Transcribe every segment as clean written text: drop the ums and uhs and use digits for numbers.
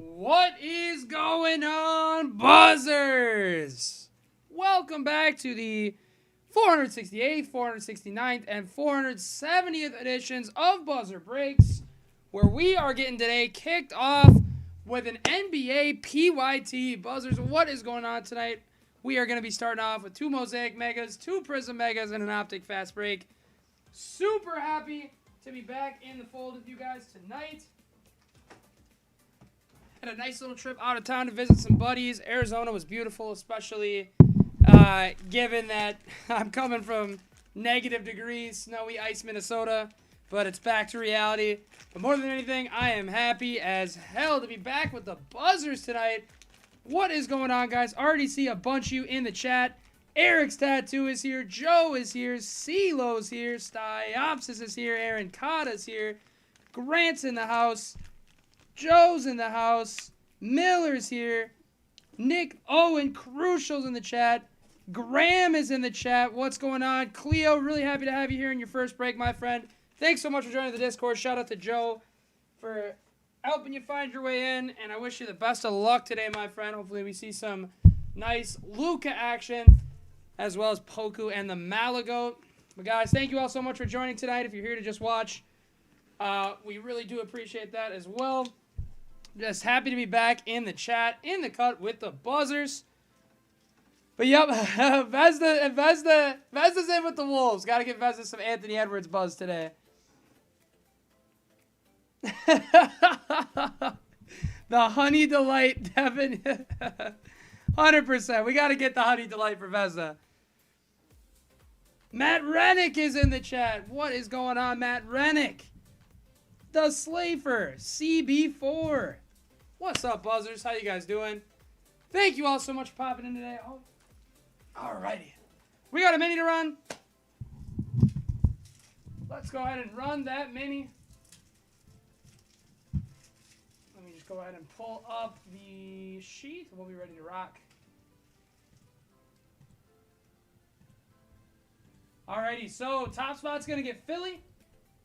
What is going on, buzzers? Welcome back to the 468th, 469th, and 470th editions of Buzzer Breaks, where we are getting today kicked off with an NBA PYT. Buzzers, what is going on tonight? We are going to be starting off with two Mosaic Megas, two Prism Megas, and an Optic Fast Break. Super happy to be back in the fold with you guys tonight. Had a nice little trip out of town to visit some buddies. Arizona was beautiful, especially given that I'm coming from negative degrees, snowy ice Minnesota, but it's back to reality. But more than anything, I am happy as hell to be back with the buzzers tonight. What is going on, guys? Already see a bunch of you in the chat. Eric's Tattoo is here. Joe is here. CeeLo's here. Stiopsis is here. Aaron Cotta's here. Grant's in the house. Joe's in the house. Miller's here. Nick Owen Crucial's in the chat. Graham is in the chat. What's going on? Cleo, really happy to have you here in your first break, my friend. Thanks so much for joining the Discord. Shout out to Joe for helping you find your way in, and I wish you the best of luck today, my friend. Hopefully we see some nice Luka action, as well as Poku and the Malagoat. But guys, thank you all so much for joining tonight. If you're here to just watch, we really do appreciate that as well. Just happy to be back in the chat, in the cut with the buzzers. But yep, Vezda's in with the Wolves. Got to give Vezda some Anthony Edwards buzz today. The Honey Delight, Devin. 100%. We got to get the Honey Delight for Vezda. Matt Rennick is in the chat. What is going on, Matt Rennick? The Slafer, CB4. What's up, buzzers? How you guys doing? Thank you all so much for popping in today. Oh, alrighty. We got a mini to run. Let's go ahead and run that mini. Let me just go ahead and pull up the sheet. We'll be ready to rock. Alrighty, so top spot's going to get Philly.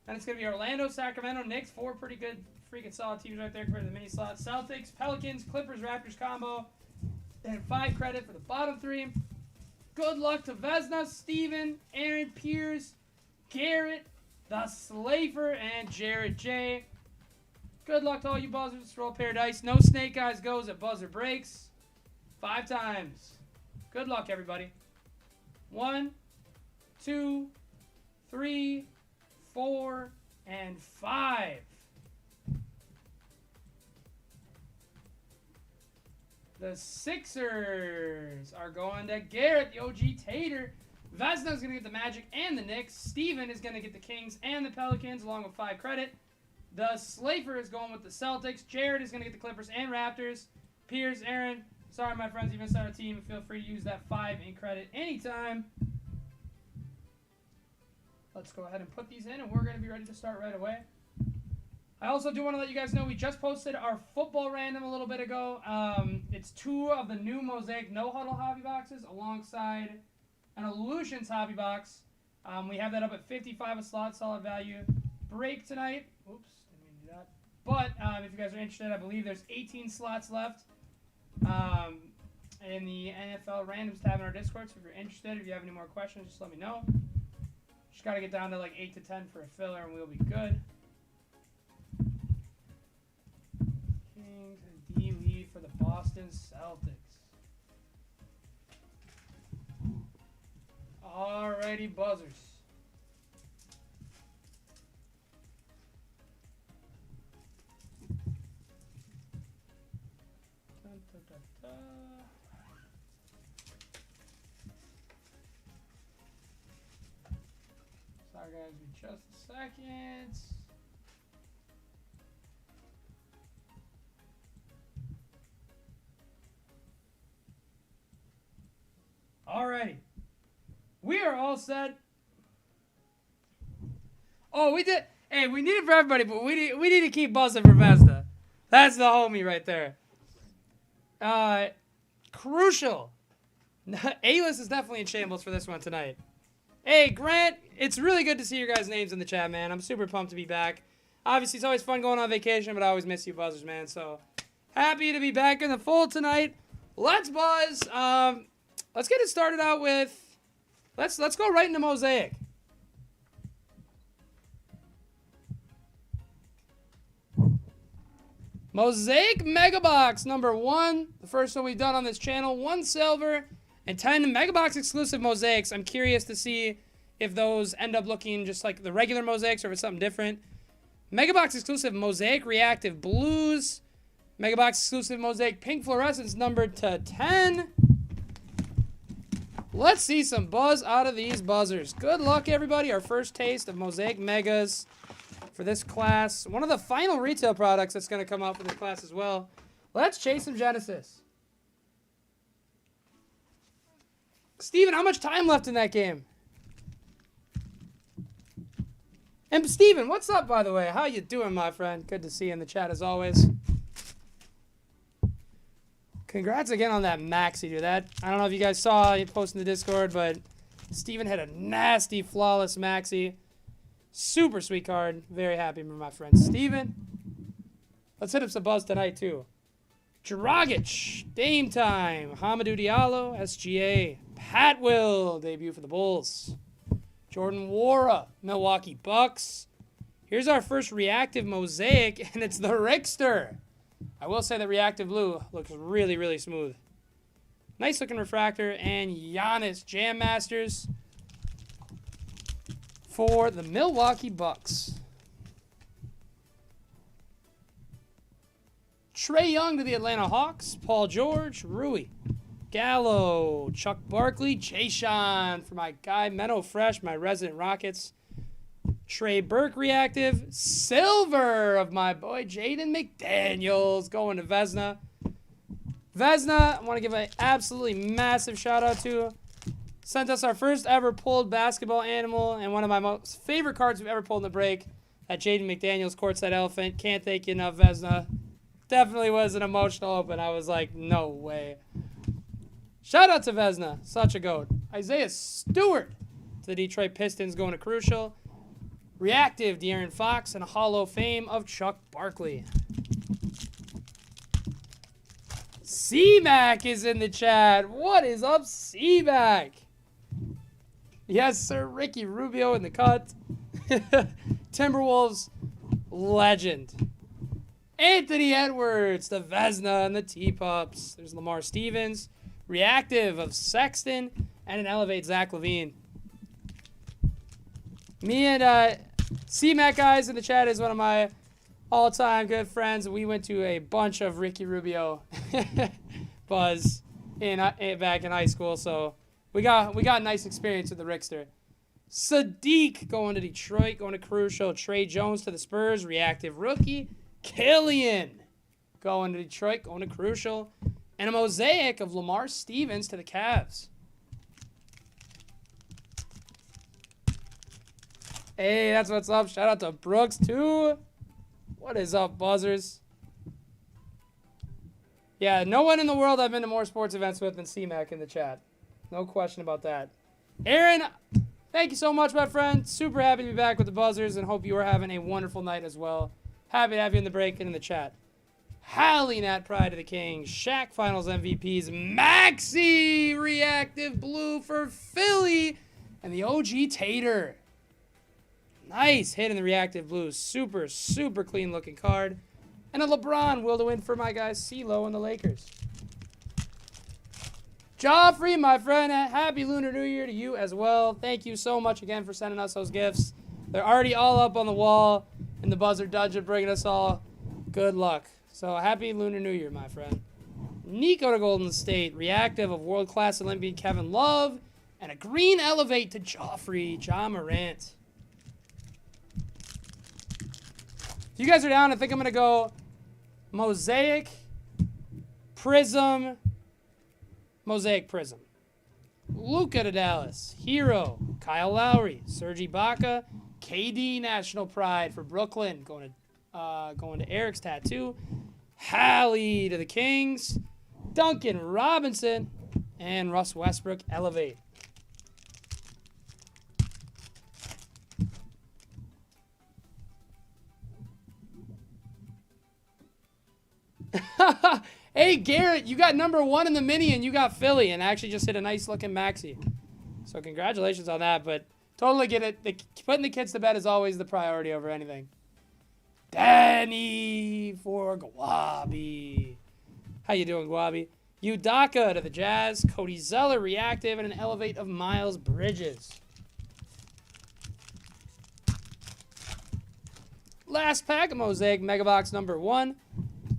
And it's going to be Orlando, Sacramento, Knicks. Four pretty good, freaking solid teams right there compared to the mini slot. Celtics, Pelicans, Clippers, Raptors combo. And 5 credit for the bottom 3. Good luck to Vesna, Steven, Aaron, Piers, Garrett, the Slafer, and Jared J. Good luck to all you buzzers. Roll paradise. No snake eyes goes at buzzer breaks. 5 times. Good luck, everybody. 1, 2, 3, 4, and 5. The Sixers are going to Garrett, the OG Tater. Vesna's going to get the Magic and the Knicks. Steven is going to get the Kings and the Pelicans along with 5 credit. The Slafer is going with the Celtics. Jared is going to get the Clippers and Raptors. Piers, Aaron, sorry my friends, you missed our team. Feel free to use that 5 in credit anytime. Let's go ahead and put these in, and we're going to be ready to start right away. I also do want to let you guys know we just posted our football random a little bit ago. It's 2 of the new Mosaic No Huddle hobby boxes alongside an Illusions hobby box. We have that up at 55 a slot, solid value. Break tonight. Oops, didn't mean to do that. But if you guys are interested, I believe there's 18 slots left in the NFL randoms tab in our Discord. So if you're interested, if you have any more questions, just let me know. Just got to get down to like 8 to 10 for a filler, and we'll be good. Kings and D. Lee for the Boston Celtics. Alrighty, buzzers. Dun, dun, dun, dun. Sorry guys, be just a second. Alrighty. We are all set. Oh, we did. Hey, we need it for everybody, but we need to keep buzzing for Vezda. That's the homie right there. Crucial. A-list is definitely in shambles for this one tonight. Hey, Grant, it's really good to see your guys' names in the chat, man. I'm super pumped to be back. Obviously, it's always fun going on vacation, but I always miss you buzzers, man. So Happy to be back in the fold tonight. Let's buzz. Let's get it started out with. Let's go right into Mosaic. Mosaic Mega Box number 1. The first one we've done on this channel. 1 silver and 10 Mega Box exclusive Mosaics. I'm curious to see if those end up looking just like the regular Mosaics or if it's something different. Mega Box exclusive Mosaic Reactive Blues. Mega Box exclusive Mosaic Pink Fluorescence numbered to 10. Let's see some buzz out of these buzzers. Good luck, everybody. Our first taste of Mosaic Megas for this class. One of the final retail products that's going to come out for this class as well. Let's chase some Genesis. Steven, how much time left in that game? And Steven, what's up, by the way? How you doing, my friend? Good to see you in the chat as always. Congrats again on that maxi, dude. That, I don't know if you guys saw it post in the Discord, but Steven had a nasty, flawless maxi. Super sweet card. Very happy with my friend Steven. Let's hit up some buzz tonight, too. Dragic, Dame Time, Hamidou Diallo, SGA, Pat Will, debut for the Bulls. Jordan Nwora, Milwaukee Bucks. Here's our first reactive Mosaic, and it's the Rickster. I will say the reactive blue looks really, really smooth. Nice looking refractor, and Giannis Jam Masters for the Milwaukee Bucks. Trae Young to the Atlanta Hawks. Paul George, Rui, Gallo, Chuck Barkley, Jay-Sean for my guy Menno Fresh, my resident Rockets. Trey Burke reactive. Silver of my boy Jaden McDaniels going to Vesna. Vesna, I want to give an absolutely massive shout out to. Sent us our first ever pulled basketball animal and one of my most favorite cards we've ever pulled in the break. That Jaden McDaniels courtside elephant. Can't thank you enough, Vesna. Definitely was an emotional open. I was like, no way. Shout out to Vesna. Such a goat. Isaiah Stewart to the Detroit Pistons going to Crucial. Reactive, De'Aaron Fox, and a Hall of Fame of Chuck Barkley. C-Mac is in the chat. What is up, C-Mac? Yes, sir. Ricky Rubio in the cut. Timberwolves legend. Anthony Edwards, the Vesna, and the T-Pups. There's Lamar Stevens. Reactive of Sexton, and an Elevate Zach LaVine. Me and C-Mac guys in the chat is one of my all-time good friends. We went to a bunch of Ricky Rubio buzz back in high school, so we got a nice experience with the Rickster. Sadiq going to Detroit, going to Crucial. Trey Jones to the Spurs, reactive rookie. Killian going to Detroit, going to Crucial. And a Mosaic of Lamar Stevens to the Cavs. Hey, that's what's up. Shout out to Brooks, too. What is up, buzzers? Yeah, no one in the world I've been to more sports events with than C-Mac in the chat. No question about that. Aaron, thank you so much, my friend. Super happy to be back with the buzzers and hope you are having a wonderful night as well. Happy to have you in the break and in the chat. Hallie Nat Pride of the Kings. Shaq Finals MVPs. Maxi Reactive Blue for Philly. And the OG Tater. Nice hit in the reactive blue. Super, super clean looking card. And a LeBron will to win for my guys CeeLo and the Lakers. Joffrey, my friend, happy Lunar New Year to you as well. Thank you so much again for sending us those gifts. They're already all up on the wall in the Buzzer Dungeon, bringing us all good luck. So happy Lunar New Year, my friend. Nico to Golden State. Reactive of world-class Olympian Kevin Love. And a green Elevate to Joffrey, Ja Morant. If you guys are down, I think I'm going to go Mosaic, Prism, Mosaic Prism. Luka to Dallas. Hero, Kyle Lowry, Serge Ibaka, KD National Pride for Brooklyn. Going to Eric's tattoo. Hallie to the Kings. Duncan Robinson. And Russ Westbrook Elevate. Hey, Garrett, you got number 1 in the mini, and you got Philly, and actually just hit a nice-looking maxi. So congratulations on that, but totally get it. Putting the kids to bed is always the priority over anything. Danny for Guabi. How you doing, Guabi? Udaka to the Jazz. Cody Zeller reactive, and an elevate of Miles Bridges. Last pack of Mosaic Megabox number 1.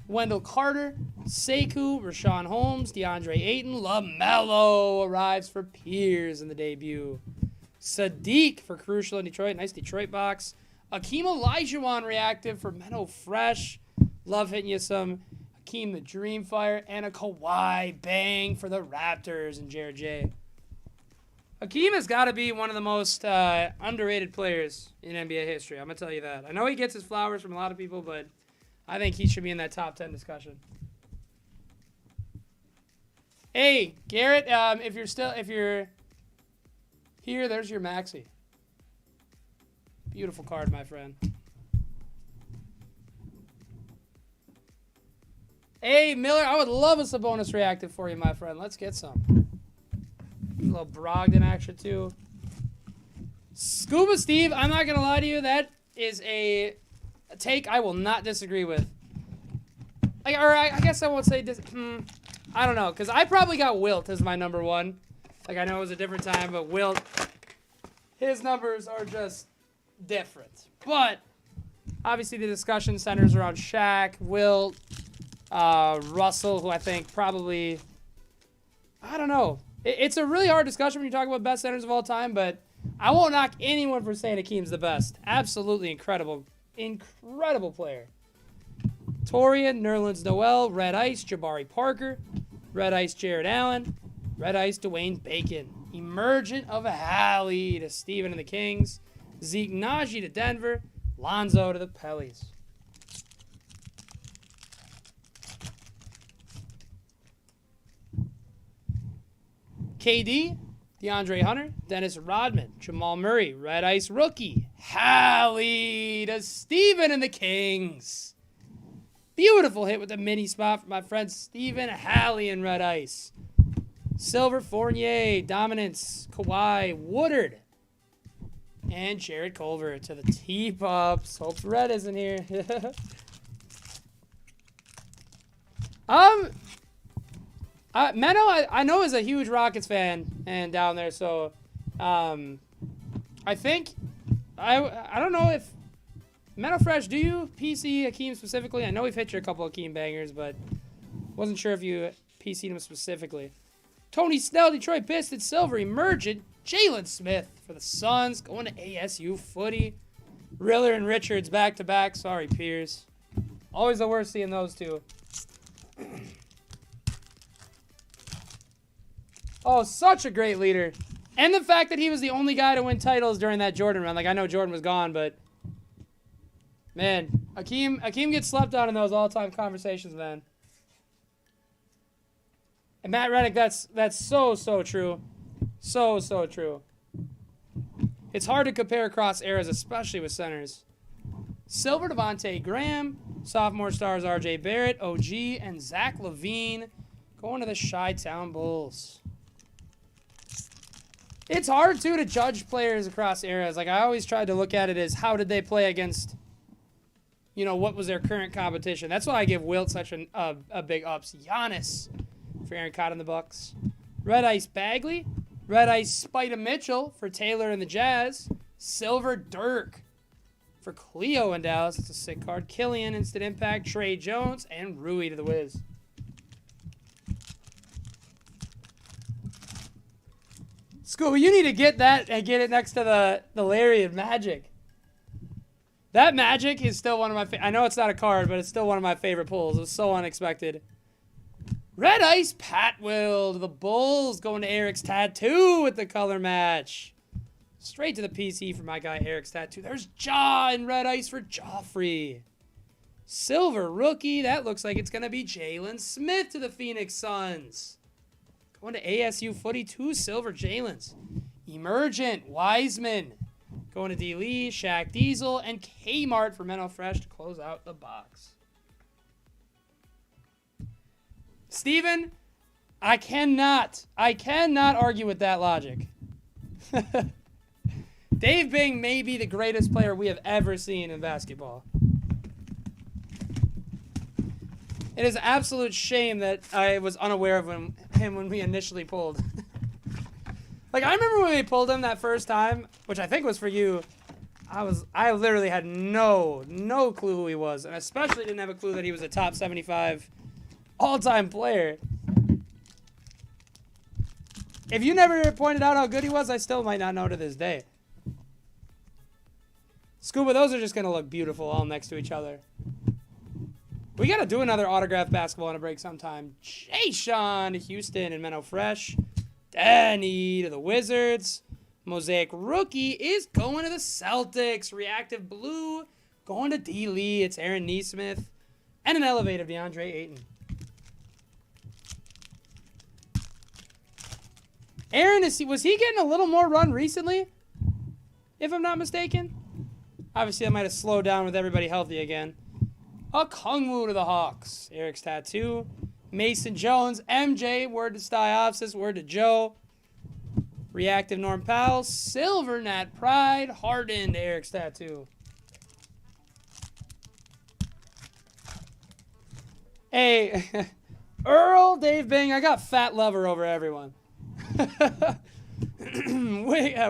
Wendell Carter, Sekou, Rashawn Holmes, DeAndre Ayton, LaMelo arrives for Piers in the debut. Sadiq for Crucial in Detroit. Nice Detroit box. Akeem Olajuwon reactive for Menno Fresh. Love hitting you some Akeem the Dreamfire. And a Kawhi bang for the Raptors and Jared J. Akeem has got to be one of the most underrated players in NBA history. I'm going to tell you that. I know he gets his flowers from a lot of people, but I think he should be in that top 10 discussion. Hey, Garrett, if you're here, there's your maxi. Beautiful card, my friend. Hey, Miller, I would love a Sabonis reactive for you, my friend. Let's get some. A little Brogdon action, too. Scuba Steve, I'm not going to lie to you. That is a take I will not disagree with. I guess I won't say I don't know, because I probably got Wilt as my number 1. I know it was a different time, but Wilt, his numbers are just different. But obviously the discussion centers around Shaq, Wilt, Russell, who I think probably, I don't know. It's a really hard discussion when you talk about best centers of all time, but I won't knock anyone for saying Akeem's the best. Absolutely incredible player. Torian, Nerlens Noel, Red Ice, Jabari Parker, Red Ice, Jared Allen, Red Ice, Dwayne Bacon. Emergent of a Hallie to Steven and the Kings. Zeke Naji to Denver. Lonzo to the Pellies. KD, DeAndre Hunter, Dennis Rodman, Jamal Murray, Red Ice rookie. Hallie to Steven and the Kings. Beautiful hit with the mini spot for my friend Steven Hallie in Red Ice. Silver, Fournier, Dominance, Kawhi, Woodard, and Jared Culver to the T-Pups. Hope Red isn't here. Menno, I know is a huge Rockets fan and down there, so I think I don't know if Menno Fresh, do you PC Akeem specifically? I know we've hit you a couple of Akeem bangers, but wasn't sure if you PC'd him specifically. Tony Snell, Detroit Pistons, Silver, Emergent, Jalen Smith for the Suns, going to ASU footy. Riller and Richards back-to-back. Sorry, Piers. Always the worst seeing those two. Oh, such a great leader. And the fact that he was the only guy to win titles during that Jordan run. I know Jordan was gone, but man, Akeem gets slept on in those all-time conversations, man. And Matt Reddick, that's so true. So true. It's hard to compare across eras, especially with centers. Silver, Devontae Graham. Sophomore stars RJ Barrett, OG, and Zach LaVine going to the Chi-Town Bulls. It's hard, too, to judge players across eras. I always tried to look at it as how did they play against, what was their current competition. That's why I give Wilt such a big ups. Giannis for Aaron Cott in the Bucks. Red Ice Bagley. Red Ice Spida Mitchell for Taylor and the Jazz. Silver Dirk for Cleo in Dallas. That's a sick card. Killian, Instant Impact. Trey Jones, and Rui to the Wiz. Scooby, you need to get that and get it next to the Larry of Magic. That Magic is still one of my I know it's not a card, but it's still one of my favorite pulls. It was so unexpected. Red Ice Pat Will to the Bulls, going to Eric's Tattoo with the color match. Straight to the PC for my guy Eric's Tattoo. There's Ja in Red Ice for Joffrey. Silver rookie. That looks like it's going to be Jalen Smith to the Phoenix Suns. Going to ASU footy, 2 silver Jalen's. Emergent Wiseman. Going to D. Lee, Shaq Diesel, and Kmart for Menno Fresh to close out the box. Steven, I cannot argue with that logic. Dave Bing may be the greatest player we have ever seen in basketball. It is an absolute shame that I was unaware of him when we initially pulled. Like, I remember when we pulled him that first time, which I think was for you. I literally had no clue who he was, and especially didn't have a clue that he was a top 75 all-time player. If you never pointed out how good he was, I still might not know to this day. Scuba, those are just going to look beautiful all next to each other. We got to do another autographed basketball on a break sometime. Jay-Sean to Houston and Menno Fresh. Danny to the Wizards. Mosaic rookie is going to the Celtics. Reactive blue going to D. Lee. It's Aaron Nesmith. And an elevated DeAndre Ayton. Aaron, was he getting a little more run recently? If I'm not mistaken. Obviously, I might have slowed down with everybody healthy again. A Kungwu to the Hawks. Eric's tattoo. Mason Jones. MJ. Word to Styopsis. Word to Joe. Reactive Norm Powell. Silver Nat Pride. Harden to Eric's tattoo. Hey, Earl, Dave Bing. I got fat lover over everyone.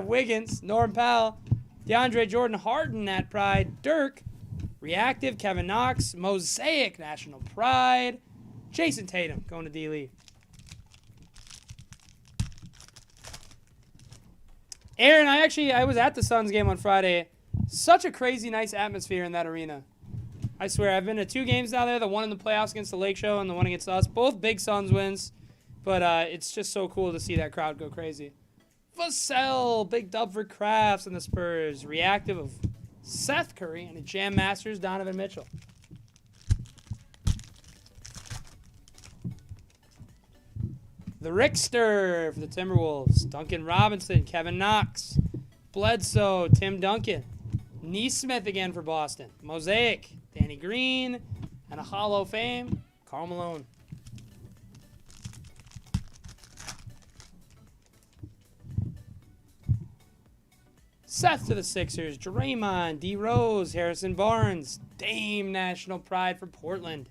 Wiggins. Norm Powell. DeAndre Jordan. Harden Nat Pride. Dirk. Reactive, Kevin Knox, Mosaic, National Pride, Jason Tatum, going to D. Lee. Aaron, I was at the Suns game on Friday. Such a crazy, nice atmosphere in that arena. I swear, I've been to 2 games down there, the one in the playoffs against the Lake Show and the one against us. Both big Suns wins, but it's just so cool to see that crowd go crazy. Vassell, big dub for Crafts and the Spurs. Reactive of Seth Curry and a Jam Masters, Donovan Mitchell. The Rickster for the Timberwolves. Duncan Robinson, Kevin Knox. Bledsoe, Tim Duncan. Nesmith again for Boston. Mosaic, Danny Green. And a Hall of Fame, Karl Malone. Seth to the Sixers, Draymond, D. Rose, Harrison Barnes, Dame National Pride for Portland.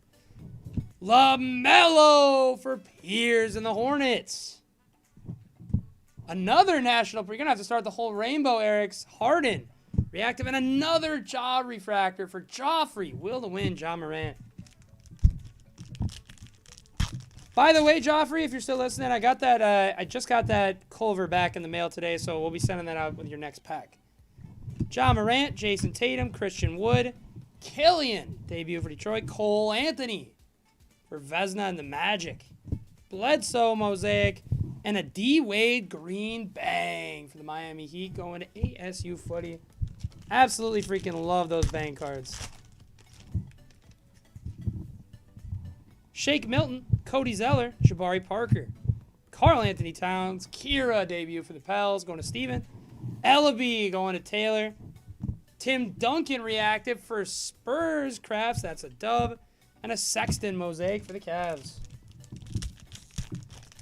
LaMelo for Piers and the Hornets. Another national, you're going to have to start the whole rainbow, Eric's. Harden, reactive, and another Jaw refractor for Joffrey. Will to win, John Morant. By the way, Joffrey, if you're still listening, I got that. I just got that Culver back in the mail today, so we'll be sending that out with your next pack. John Morant, Jason Tatum, Christian Wood, Killian, debut for Detroit, Cole Anthony for Vesna and the Magic, Bledsoe, Mosaic, and a D. Wade Green bang for the Miami Heat going to ASU footy. Absolutely freaking love those bang cards. Shake Milton, Cody Zeller, Jabari Parker, Karl Anthony Towns, Kira debut for the Pels, going to Steven. Ellaby going to Taylor. Tim Duncan reactive for Spurs Crafts, that's a dub. And a Sexton Mosaic for the Cavs.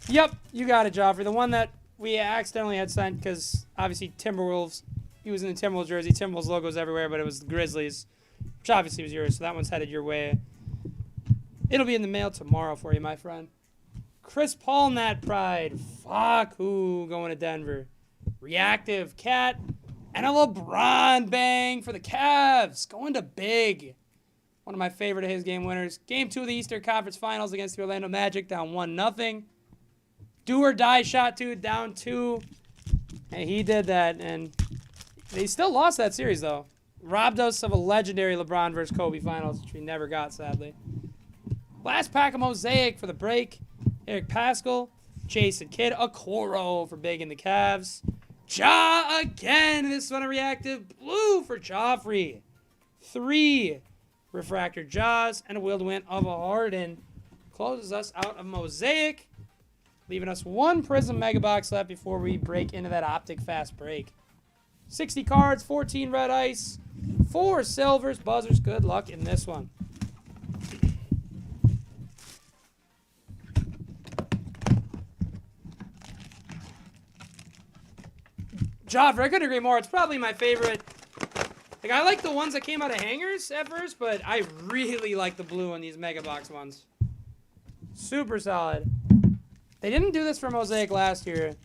Yep, you got it, Joffrey. The one that we accidentally had sent because obviously Timberwolves, he was in the Timberwolves jersey. Timberwolves logos everywhere, but it was the Grizzlies, which obviously was yours, so that one's headed your way. It'll be in the mail tomorrow for you, my friend. Chris Paul, Nat Pride. Fuck who going to Denver. Reactive, Cat. And a LeBron bang for the Cavs. Going to Big. One of my favorite of his game winners. Game 2 of the Eastern Conference Finals against the Orlando Magic. Down 1-0. Do or die shot 2. Down 2. And he did that. And they still lost that series, though. Robbed us of a legendary LeBron versus Kobe Finals, which we never got, sadly. Last pack of Mosaic for the break. Eric Paschal, Jason Kidd, Okoro for Big in the Cavs. Ja again. This one a reactive blue for Joffrey. 3 refractor Jaws and a will to win of a Harden. Closes us out of Mosaic. Leaving us 1 Prism Mega Box left before we break into that Optic fast break. 60 cards, 14 red ice, 4 silvers, buzzers. Good luck in this one. Joffrey, I couldn't agree more. It's probably my favorite. Like, I like the ones that came out of hangers at first, but I really like the blue on these Mega Box ones. Super solid. They didn't do this for Mosaic last year,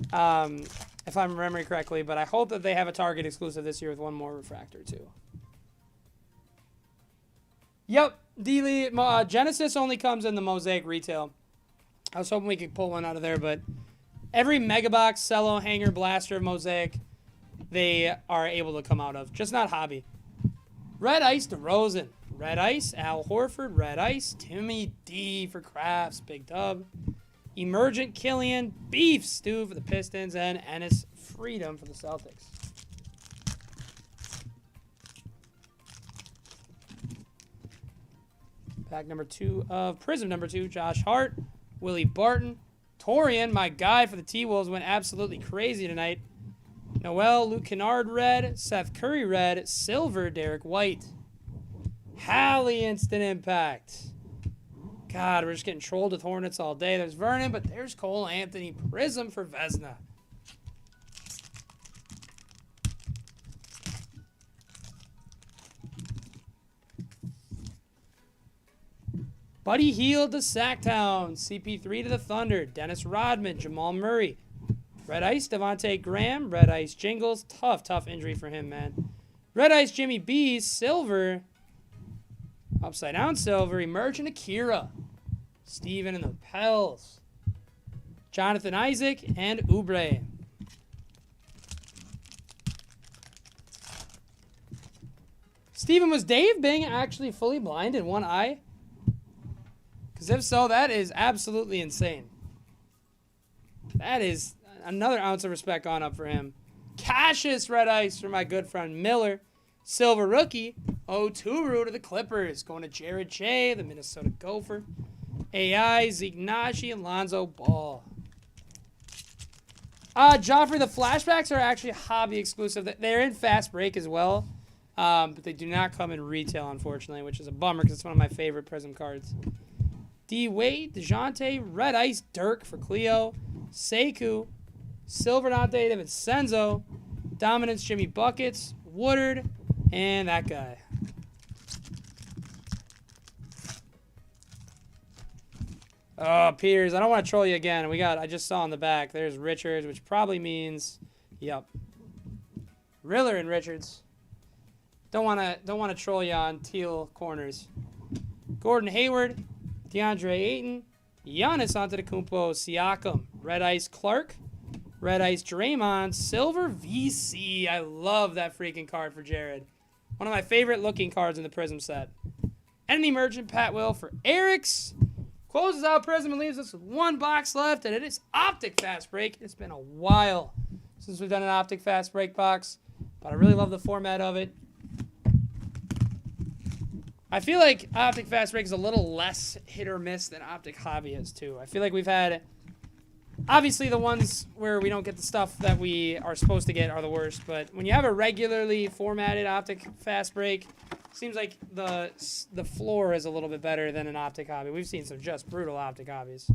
if I'm remembering correctly, but I hope that they have a Target exclusive this year with one more refractor, too. Yep, D-Lee, Genesis only comes in the Mosaic retail. I was hoping we could pull one out of there, but every Mega Box, Cello, Hanger, Blaster, Mosaic, they are able to come out of. Just not Hobby. Red Ice, DeRozan. Red Ice, Al Horford. Red Ice, Timmy D for Crafts. Big dub. Emergent, Killian. Beef Stew for the Pistons. And Ennis Freedom for the Celtics. Pack number 2 of Prism number 2. Josh Hart. Willie Barton. Torian, my guy for the T-Wolves, went absolutely crazy tonight. Noel, Luke Kennard red, Seth Curry red, silver, Derek White. Hallie instant impact. God, we're just getting trolled with Hornets all day. There's Vernon, but there's Cole Anthony. Prism for Vesna. Buddy Hield to Sacktown. CP3 to the Thunder. Dennis Rodman, Jamal Murray. Red Ice, Devontae Graham. Red Ice, Jingles. Tough injury for him, man. Red Ice, Jimmy B. Silver. Upside down silver. Emergent Akira. Steven and the Pels. Jonathan Isaac and Oubre. Steven, was Dave Bing actually fully blind in one eye? Because if so, that is absolutely insane. That is another ounce of respect gone up for him. Cassius Red Ice for my good friend Miller. Silver rookie. Oturu to the Clippers. Going to Jared Shea, the Minnesota Gopher. AI, Zeke Naji, and Lonzo Ball. Joffrey, the flashbacks are actually hobby exclusive. They're in Fast Break as well. But they do not come in retail, unfortunately, which is a bummer because it's one of my favorite Prism cards. D. Wade, DeJounte, Red Ice, Dirk for Cleo, Sekou, Silver Dante, DiVincenzo, Dominance, Jimmy Buckets, Woodard, and that guy. Oh, Peters, I don't want to troll you again. I just saw on the back, there's Richards, which probably means, yep. Riller and Richards. Don't want to troll you on teal corners. Gordon Hayward, DeAndre Ayton, Giannis Antetokounmpo, Siakam, Red Ice Clark, Red Ice Draymond, Silver VC. I love that freaking card for Jared. One of my favorite looking cards in the Prism set. Enemy Merchant Pat Will for Eric's. Closes out Prism and leaves us with one box left, and it is Optic Fast Break. It's been a while since we've done an Optic Fast Break box, but I really love the format of it. I feel like Optic Fast Break is a little less hit or miss than Optic Hobby is, too. I feel like we've had... Obviously, the ones where we don't get the stuff that we are supposed to get are the worst, but when you have a regularly formatted Optic Fast Break, seems like the floor is a little bit better than an Optic Hobby. We've seen some just brutal Optic Hobbies.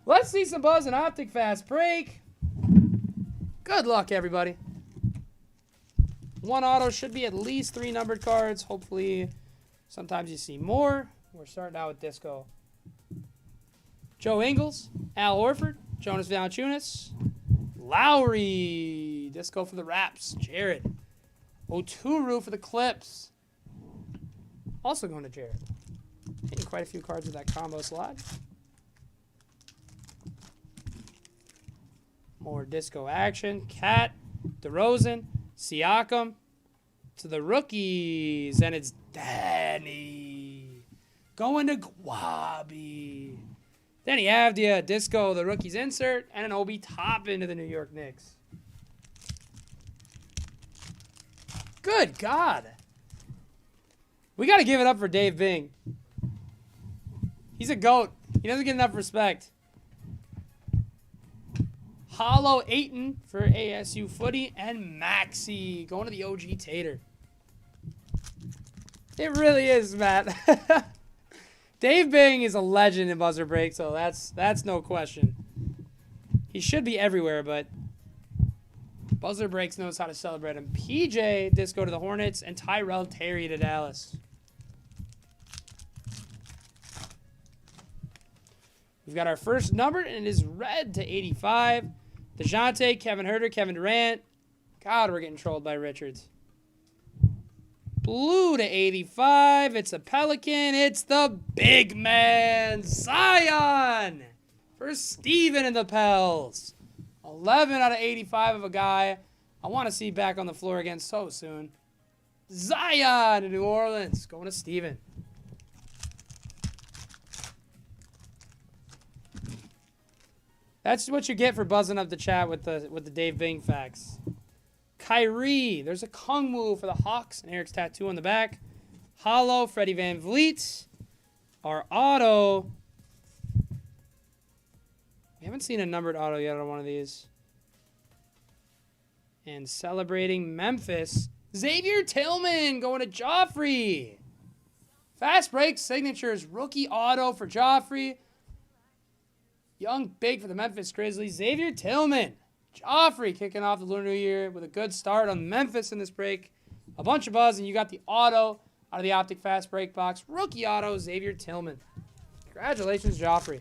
Let's see some buzz in Optic Fast Break. Good luck, everybody. One auto should be at least 3 numbered cards. Hopefully, sometimes you see more. We're starting out with Disco. Joe Ingles, Al Horford, Jonas Valanciunas, Lowry, Disco for the Raps, Jared, Oturu for the Clips, also going to Jared. Getting quite a few cards with that combo slot. More Disco action, Cat, DeRozan, Siakam, to the rookies, and it's Danny going to Gwabi. Danny Avdia, Disco, the rookies insert, and an Obi Toppin to the New York Knicks. Good God. We got to give it up for Dave Bing. He's a GOAT. He doesn't get enough respect. Hollow Ayton for ASU Footy, and Maxi going to the OG Tater. It really is, Matt. Dave Bing is a legend in Buzzer Break, so that's no question. He should be everywhere, but Buzzer Breaks knows how to celebrate him. PJ Disco to the Hornets, and Tyrell Terry to Dallas. We've got our first number, and it is red to 85. DeJounte, Kevin Huerter, Kevin Durant. God, we're getting trolled by Richards. Blue to 85. It's a Pelican. It's the big man, Zion. For Steven and the Pels. 11 out of 85 of a guy I want to see back on the floor again so soon. Zion to New Orleans. Going to Steven. That's what you get for buzzing up the chat with the Dave Bing facts. Kyrie. There's a Kungwu for the Hawks and Eric's tattoo on the back. Hollow, Freddie Van Vliet. Our auto. We haven't seen a numbered auto yet on one of these. And celebrating Memphis. Xavier Tillman going to Joffrey. Fast break signatures. Rookie auto for Joffrey. Young big for the Memphis Grizzlies. Xavier Tillman. Joffrey kicking off the Lunar New Year with a good start on Memphis in this break. A bunch of buzz, and you got the auto out of the Optic Fast Break box. Rookie auto, Xavier Tillman. Congratulations, Joffrey.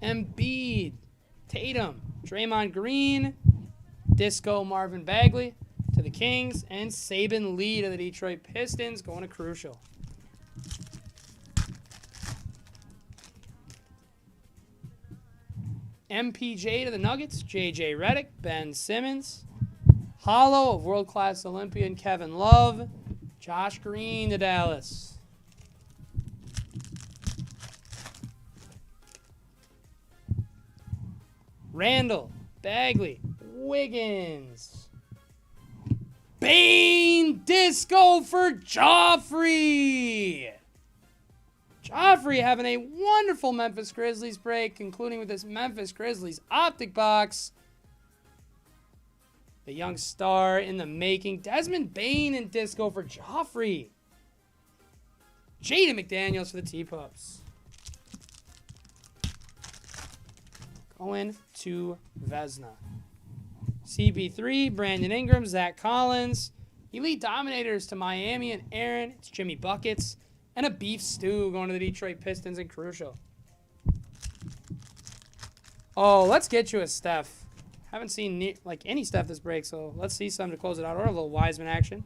Embiid, Tatum, Draymond Green, Disco Marvin Bagley to the Kings, and Saban Lee to the Detroit Pistons, going to Crucial. MPJ to the Nuggets, JJ Redick, Ben Simmons. Hollow of world-class Olympian Kevin Love, Josh Green to Dallas. Randall, Bagley, Wiggins. Bane Disco for Joffrey. Joffrey having a wonderful Memphis Grizzlies break, concluding with this Memphis Grizzlies Optic box. The young star in the making. Desmond Bane and Disco for Joffrey. Jaden McDaniels for the T-Pups. Going to Vesna. CB3, Brandon Ingram, Zach Collins. Elite Dominators to Miami and Aaron. It's Jimmy Buckets. And a beef stew going to the Detroit Pistons and Crucial. Oh, let's get you a Steph. Haven't seen any Steph this break, so let's see some to close it out. Or a little Wiseman action.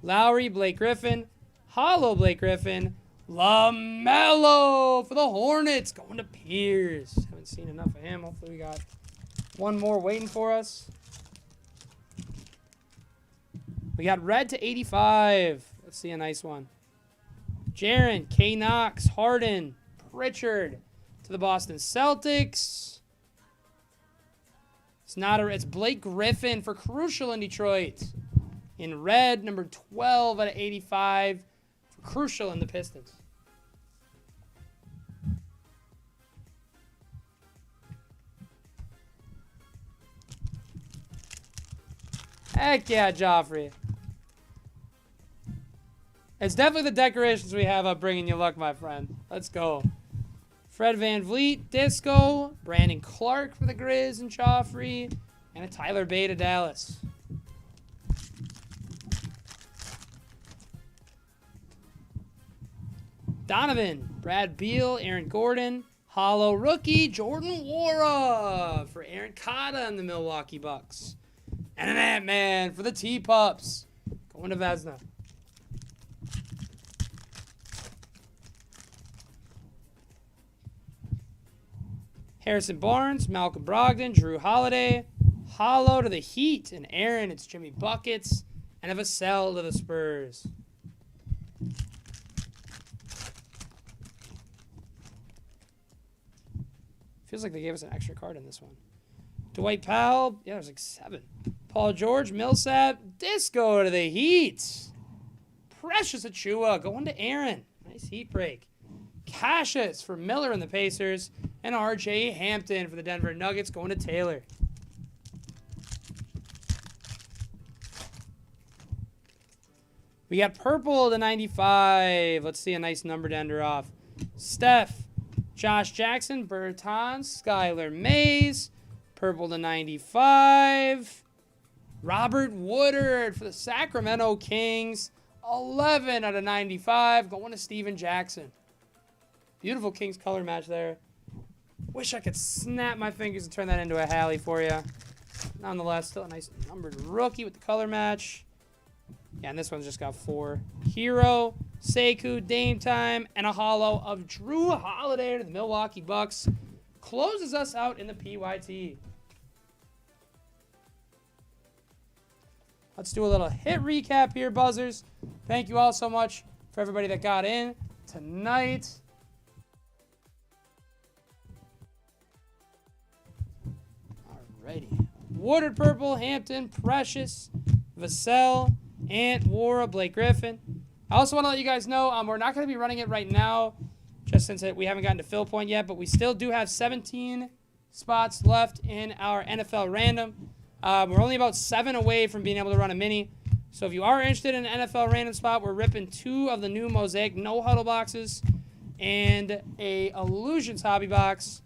Lowry, Blake Griffin. Hollow Blake Griffin. LaMelo for the Hornets. Going to Pierce. Haven't seen enough of him. Hopefully we got one more waiting for us. We got red to 85. Let's see a nice one. Jaren, K. Knox, Harden, Pritchard to the Boston Celtics. It's Blake Griffin for Crucial in Detroit. In red, number 12 out of 85 for Crucial in the Pistons. Heck yeah, Joffrey. It's definitely the decorations we have up bringing you luck, my friend. Let's go. Fred Van Vliet, Disco. Brandon Clark for the Grizz and Joffrey. And a Tyler Bay to Dallas. Donovan, Brad Beal, Aaron Gordon. Hollow rookie, Jordan Wara for Aaron Cotta and the Milwaukee Bucks. And an Ant-Man for the T-Pups. Going to Vesna. Harrison Barnes, Malcolm Brogdon, Drew Holiday. Hollow to the Heat. And Aaron, it's Jimmy Buckets. And a Vassell to the Spurs. Feels like they gave us an extra card in this one. Dwight Powell. Yeah, there's like 7. Paul George, Millsap. Disco to the Heat. Precious Achua going to Aaron. Nice Heat break. Cassius for Miller and the Pacers. And R.J. Hampton for the Denver Nuggets going to Taylor. We got purple to 95. Let's see a nice number to end her off. Steph, Josh Jackson, Bertans, Skylar Mays, purple to 95. Robert Woodard for the Sacramento Kings, 11 out of 95. Going to Steven Jackson. Beautiful Kings color match there. Wish I could snap my fingers and turn that into a Halley for you. Nonetheless, still a nice numbered rookie with the color match. Yeah, and this one's just got 4. Hero, Sekou, Dame Time, and a holo of Drew Holiday to the Milwaukee Bucks. Closes us out in the PYT. Let's do a little hit recap here, Buzzers. Thank you all so much for everybody that got in tonight. Alrighty. Woodard Purple, Hampton, Precious, Vassell, Ant, Wara, Blake Griffin. I also want to let you guys know we're not going to be running it right now, just since we haven't gotten to fill point yet, but we still do have 17 spots left in our NFL random. We're only about 7 away from being able to run a mini. So if you are interested in an NFL random spot, we're ripping 2 of the new Mosaic no huddle boxes and a Illusions hobby box,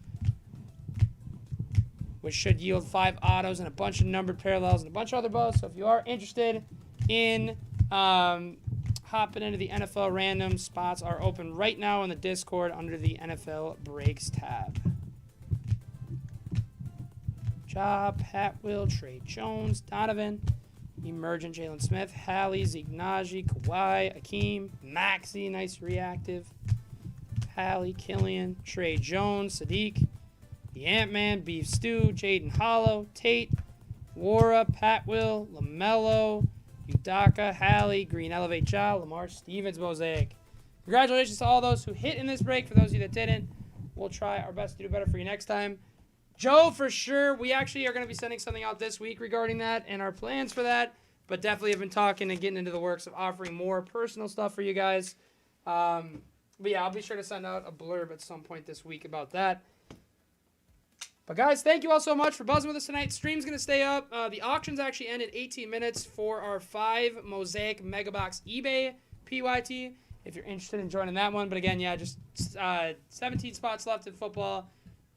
which should yield 5 autos and a bunch of numbered parallels and a bunch of other bows. So if you are interested in hopping into the NFL random, spots are open right now in the Discord under the NFL Breaks tab. Job, Pat Will, Trey Jones, Donovan, Emergent, Jalen Smith, Halley, Zeke Najee, Kawhi, Akeem, Maxey, nice reactive, Halley, Killian, Trey Jones, Sadiq, the Ant-Man, Beef Stew, Jaden Hollow, Tate, Wara, Pat Will, LaMelo, Udaka, Halley, Green Elevate Ja, Lamar Stevens, Mosaic. Congratulations to all those who hit in this break. For those of you that didn't, we'll try our best to do better for you next time. Joe, for sure, we actually are going to be sending something out this week regarding that and our plans for that, but definitely have been talking and getting into the works of offering more personal stuff for you guys. But yeah, I'll be sure to send out a blurb at some point this week about that. But guys, thank you all so much for buzzing with us tonight. Stream's going to stay up. The auctions actually end in 18 minutes for our 5 Mosaic Megabox eBay PYT, if you're interested in joining that one. But again, yeah, just 17 spots left in football,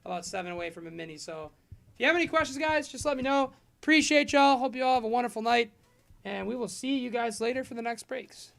about 7 away from a mini. So if you have any questions, guys, just let me know. Appreciate y'all. Hope you all have a wonderful night. And we will see you guys later for the next breaks.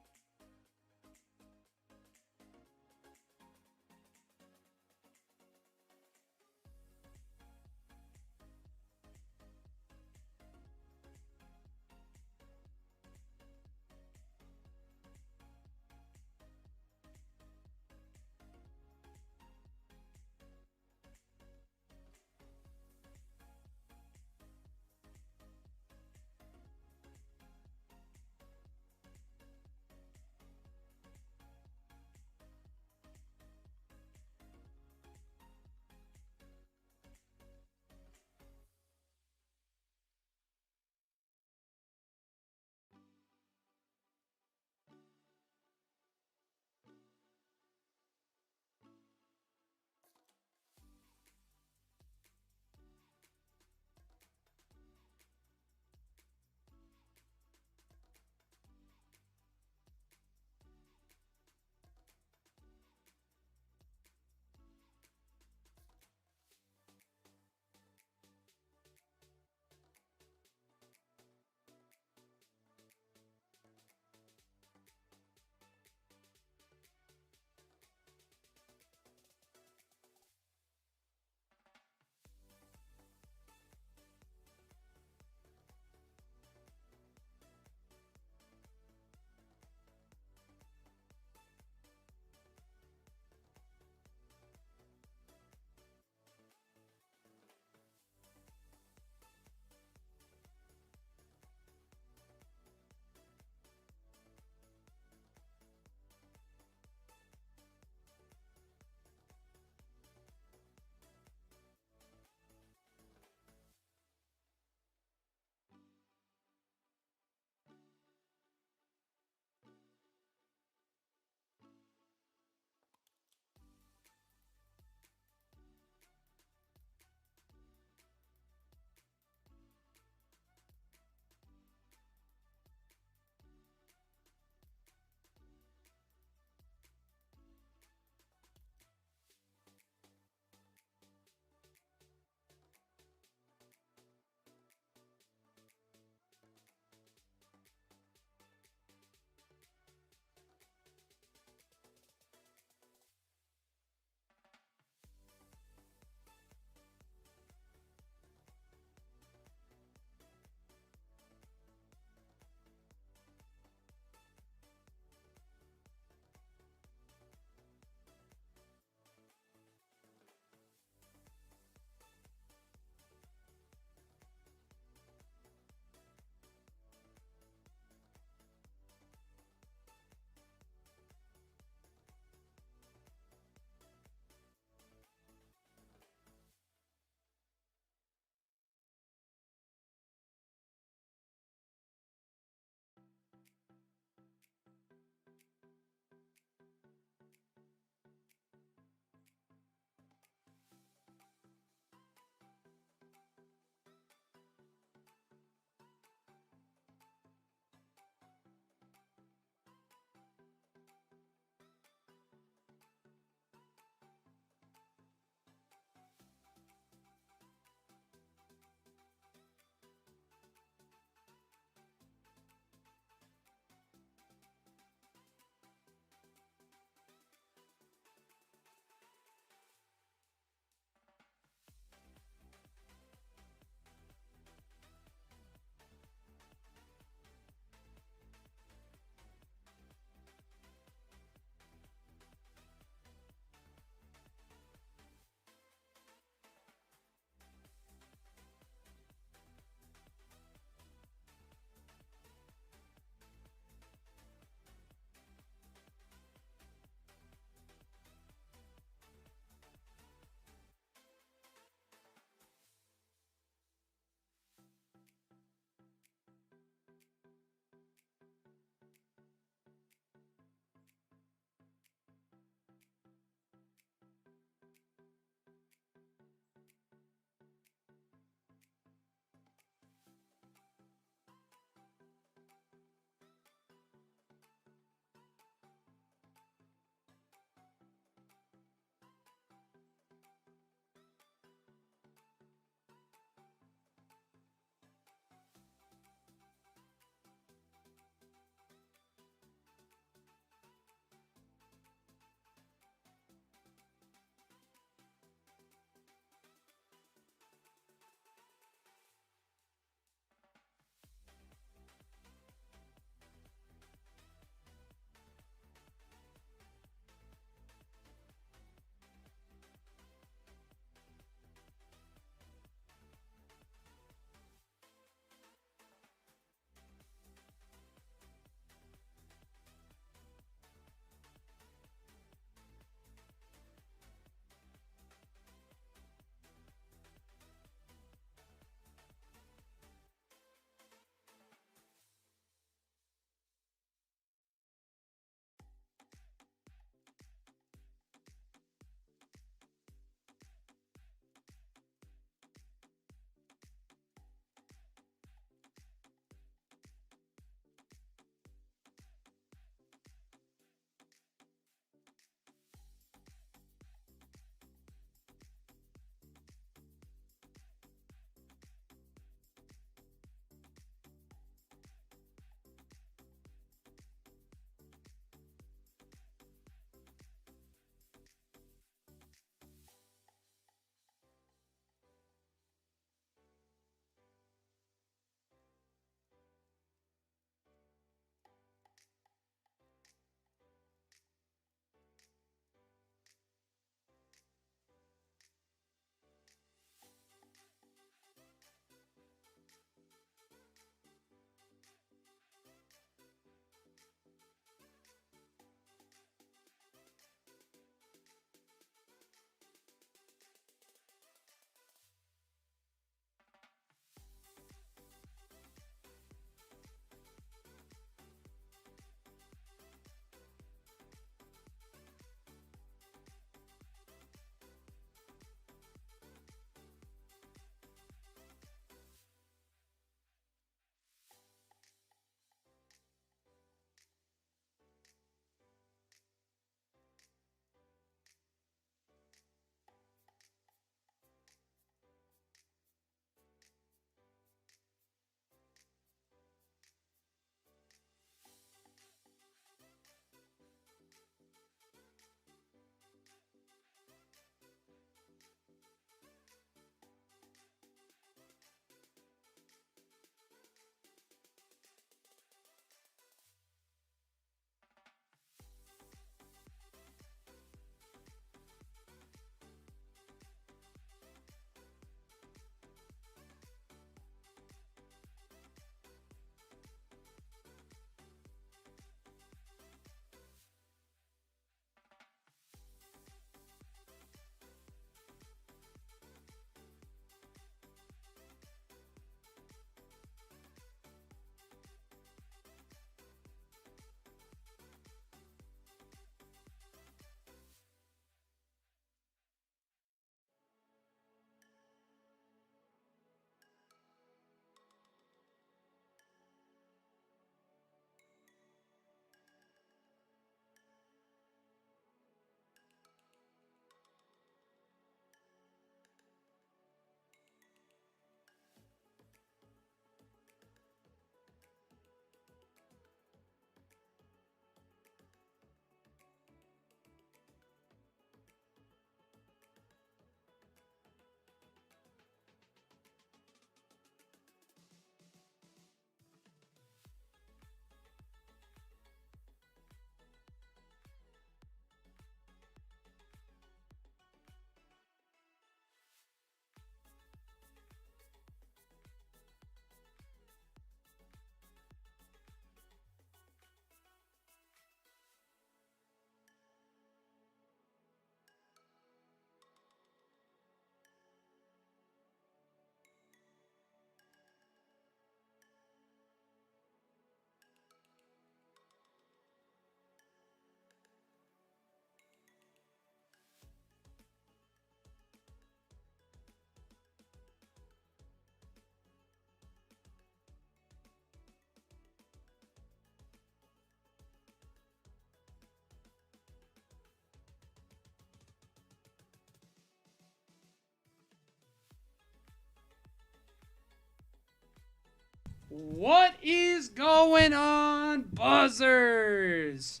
What is going on, buzzers?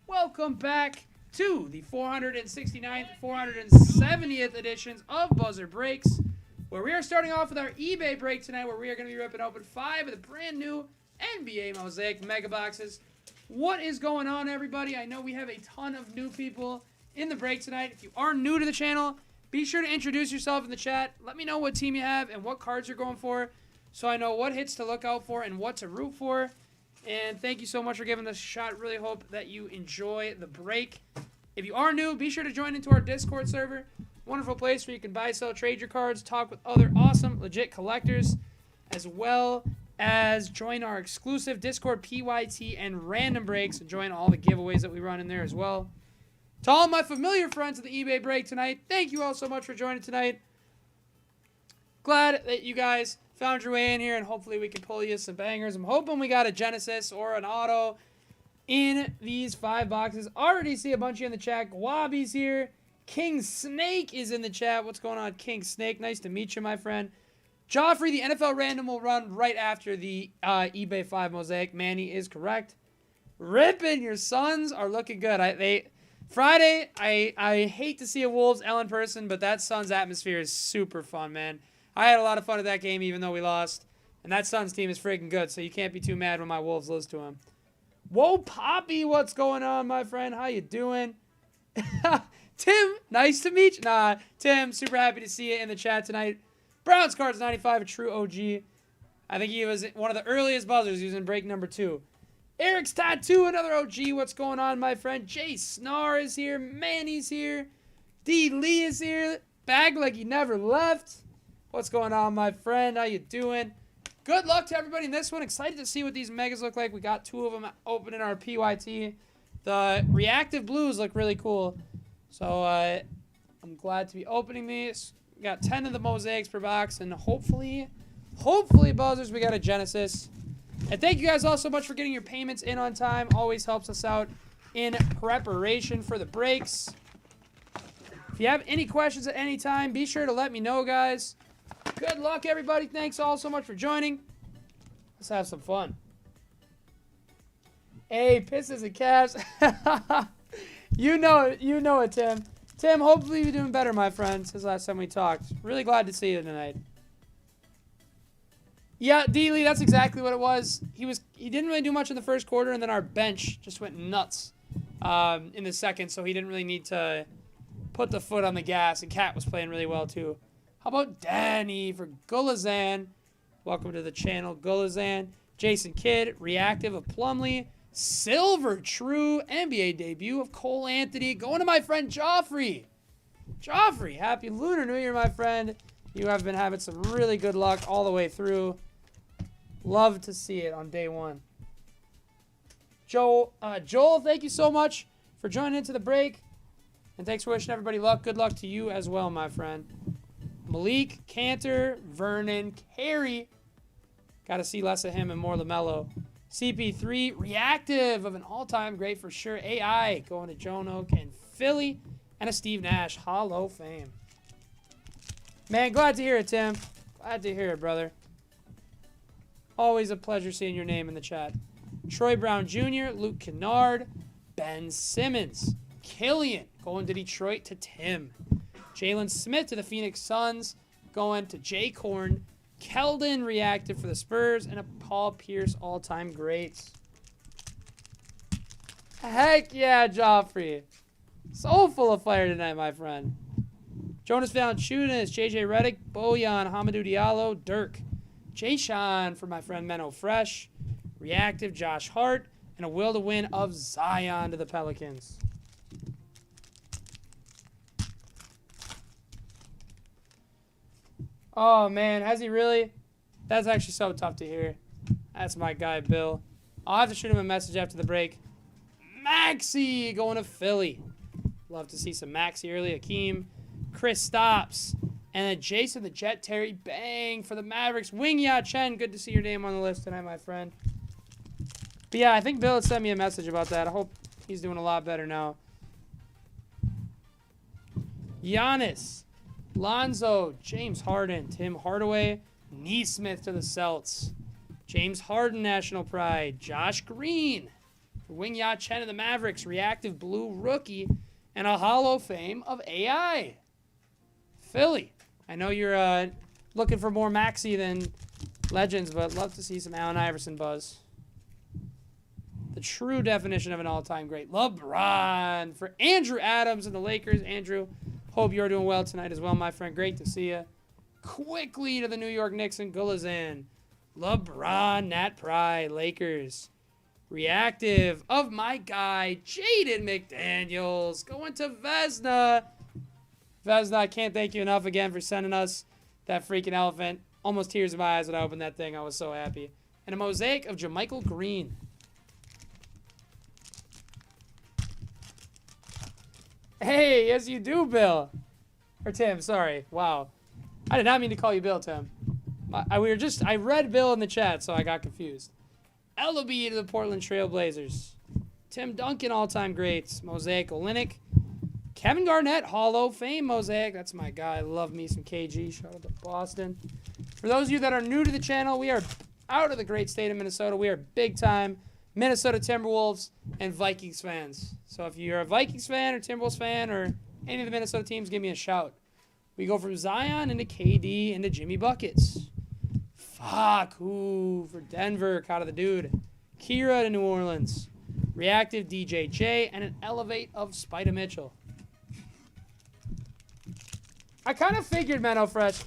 Welcome back to the 469th, 470th editions of Buzzer Breaks, where we are starting off with our eBay break tonight, where we are going to be ripping open 5 of the brand new NBA Mosaic Mega Boxes. What is going on, everybody? I know we have a ton of new people in the break tonight. If you are new to the channel, be sure to introduce yourself in the chat. Let me know what team you have and what cards you're going for, so I know what hits to look out for and what to root for. And thank you so much for giving this a shot. Really hope that you enjoy the break. If you are new, be sure to join into our Discord server. Wonderful place where you can buy, sell, trade your cards, talk with other awesome, legit collectors, as well as join our exclusive Discord PYT and random breaks, and join all the giveaways that we run in there as well. To all my familiar friends of the eBay break tonight, thank you all so much for joining tonight. Glad that you guys found your way in here, and hopefully we can pull you some bangers. I'm hoping we got a Genesis or an auto in these 5 boxes. Already see a bunch of you in the chat. Wabi's here. King Snake is in the chat. What's going on, King Snake? Nice to meet you, my friend. Joffrey, the NFL random will run right after the eBay 5 Mosaic. Manny is correct. Rippin', your Suns are looking good. Friday, I hate to see a Wolves-Ellen person, but that Suns atmosphere is super fun, man. I had a lot of fun at that game, even though we lost. And that Suns team is freaking good, so you can't be too mad when my Wolves lose to them. Whoa, Poppy, what's going on, my friend? How you doing? Tim, nice to meet you. Nah, Tim, super happy to see you in the chat tonight. Browns Cards 95, a true OG. I think he was one of the earliest buzzers. He was in break number 2. Eric's Tattoo, another OG. What's going on, my friend? Jay Snar is here. Manny's here. D. Lee is here. Bag like he never left. What's going on, my friend? How you doing? Good luck to everybody in this one. Excited to see what these megas look like. We got 2 of them open in our PYT. The reactive blues look really cool. So I'm glad to be opening these. We got 10 of the mosaics per box, and hopefully, buzzers, we got a Genesis. And thank you guys all so much for getting your payments in on time. Always helps us out in preparation for the breaks. If you have any questions at any time, be sure to let me know, guys. Good luck, everybody. Thanks all so much for joining. Let's have some fun. Hey, Pistons and Cavs. You know it, Tim. Tim, hopefully you're doing better, my friend, since last time we talked. Really glad to see you tonight. Yeah, D-Lee, that's exactly what it was. He didn't really do much in the first quarter, and then our bench just went nuts in the second, so he didn't really need to put the foot on the gas, and Cat was playing really well, too. How about Danny for Gulazan? Welcome to the channel, Gulazan. Jason Kidd, reactive of Plumlee. Silver True NBA debut of Cole Anthony. Going to my friend Joffrey. Joffrey, happy Lunar New Year, my friend. You have been having some really good luck all the way through. Love to see it on day 1. Joel, thank you so much for joining into the break. And thanks for wishing everybody luck. Good luck to you as well, my friend. Malik, Cantor, Vernon, Carey. Got to see less of him and more LaMelo. CP3, reactive of an all-time great for sure. AI going to Joan Oak and Philly. And a Steve Nash Hall of Fame. Man, glad to hear it, Tim. Glad to hear it, brother. Always a pleasure seeing your name in the chat. Troy Brown Jr., Luke Kennard, Ben Simmons, Killian going to Detroit to Tim. Jalen Smith to the Phoenix Suns, going to Jay Korn. Keldon reactive for the Spurs, and a Paul Pierce all-time greats. Heck yeah, Joffrey. So full of fire tonight, my friend. Jonas Valanciunas, JJ Redick, Bojan, Hamidou Diallo, Dirk. Jay Sean for my friend Menno Fresh. Reactive, Josh Hart, and a will to win of Zion to the Pelicans. Oh, man, has he really? That's actually so tough to hear. That's my guy, Bill. I'll have to shoot him a message after the break. Maxey going to Philly. Love to see some Maxey early. Akeem, Chris Stops, and then Jason the Jet Terry Bang for the Mavericks. Wing Ya Chen, good to see your name on the list tonight, my friend. But yeah, I think Bill had sent me a message about that. I hope he's doing a lot better now. Giannis, Lonzo, James Harden, Tim Hardaway, Neesmith to the Celts. James Harden, National Pride. Josh Green for Wing Ya Chen of the Mavericks. Reactive blue rookie. And a Hall of Fame of AI. Philly. I know you're looking for more Maxey than Legends, but love to see some Allen Iverson buzz. The true definition of an all-time great. LeBron for Andrew Adams and the Lakers. Andrew, hope you're doing well tonight as well, my friend. Great to see you. Quickly to the New York Knicks and Gulazan. LeBron, Nat Pride, Lakers. Reactive of my guy, Jaden McDaniels. Going to Vesna. Vesna, I can't thank you enough again for sending us that freaking elephant. Almost tears in my eyes when I opened that thing. I was so happy. And a mosaic of JaMychal Green. Hey, yes you do, Bill. Or Tim, sorry. Wow. I did not mean to call you Bill, Tim. I read Bill in the chat, so I got confused. Ellaby to the Portland Trail Blazers. Tim Duncan, all-time greats. Mosaic Olynyk. Kevin Garnett, Hall of Fame Mosaic. That's my guy. Love me some KG. Shout out to Boston. For those of you that are new to the channel, we are out of the great state of Minnesota. We are big-time Minnesota Timberwolves and Vikings fans. So if you're a Vikings fan or Timberwolves fan or any of the Minnesota teams, give me a shout. We go from Zion into KD into Jimmy Buckets. Faku for Denver, caught of the dude. Kira to New Orleans. Reactive DJJ and an elevate of Spider Mitchell. I kind of figured, Menno Fresh.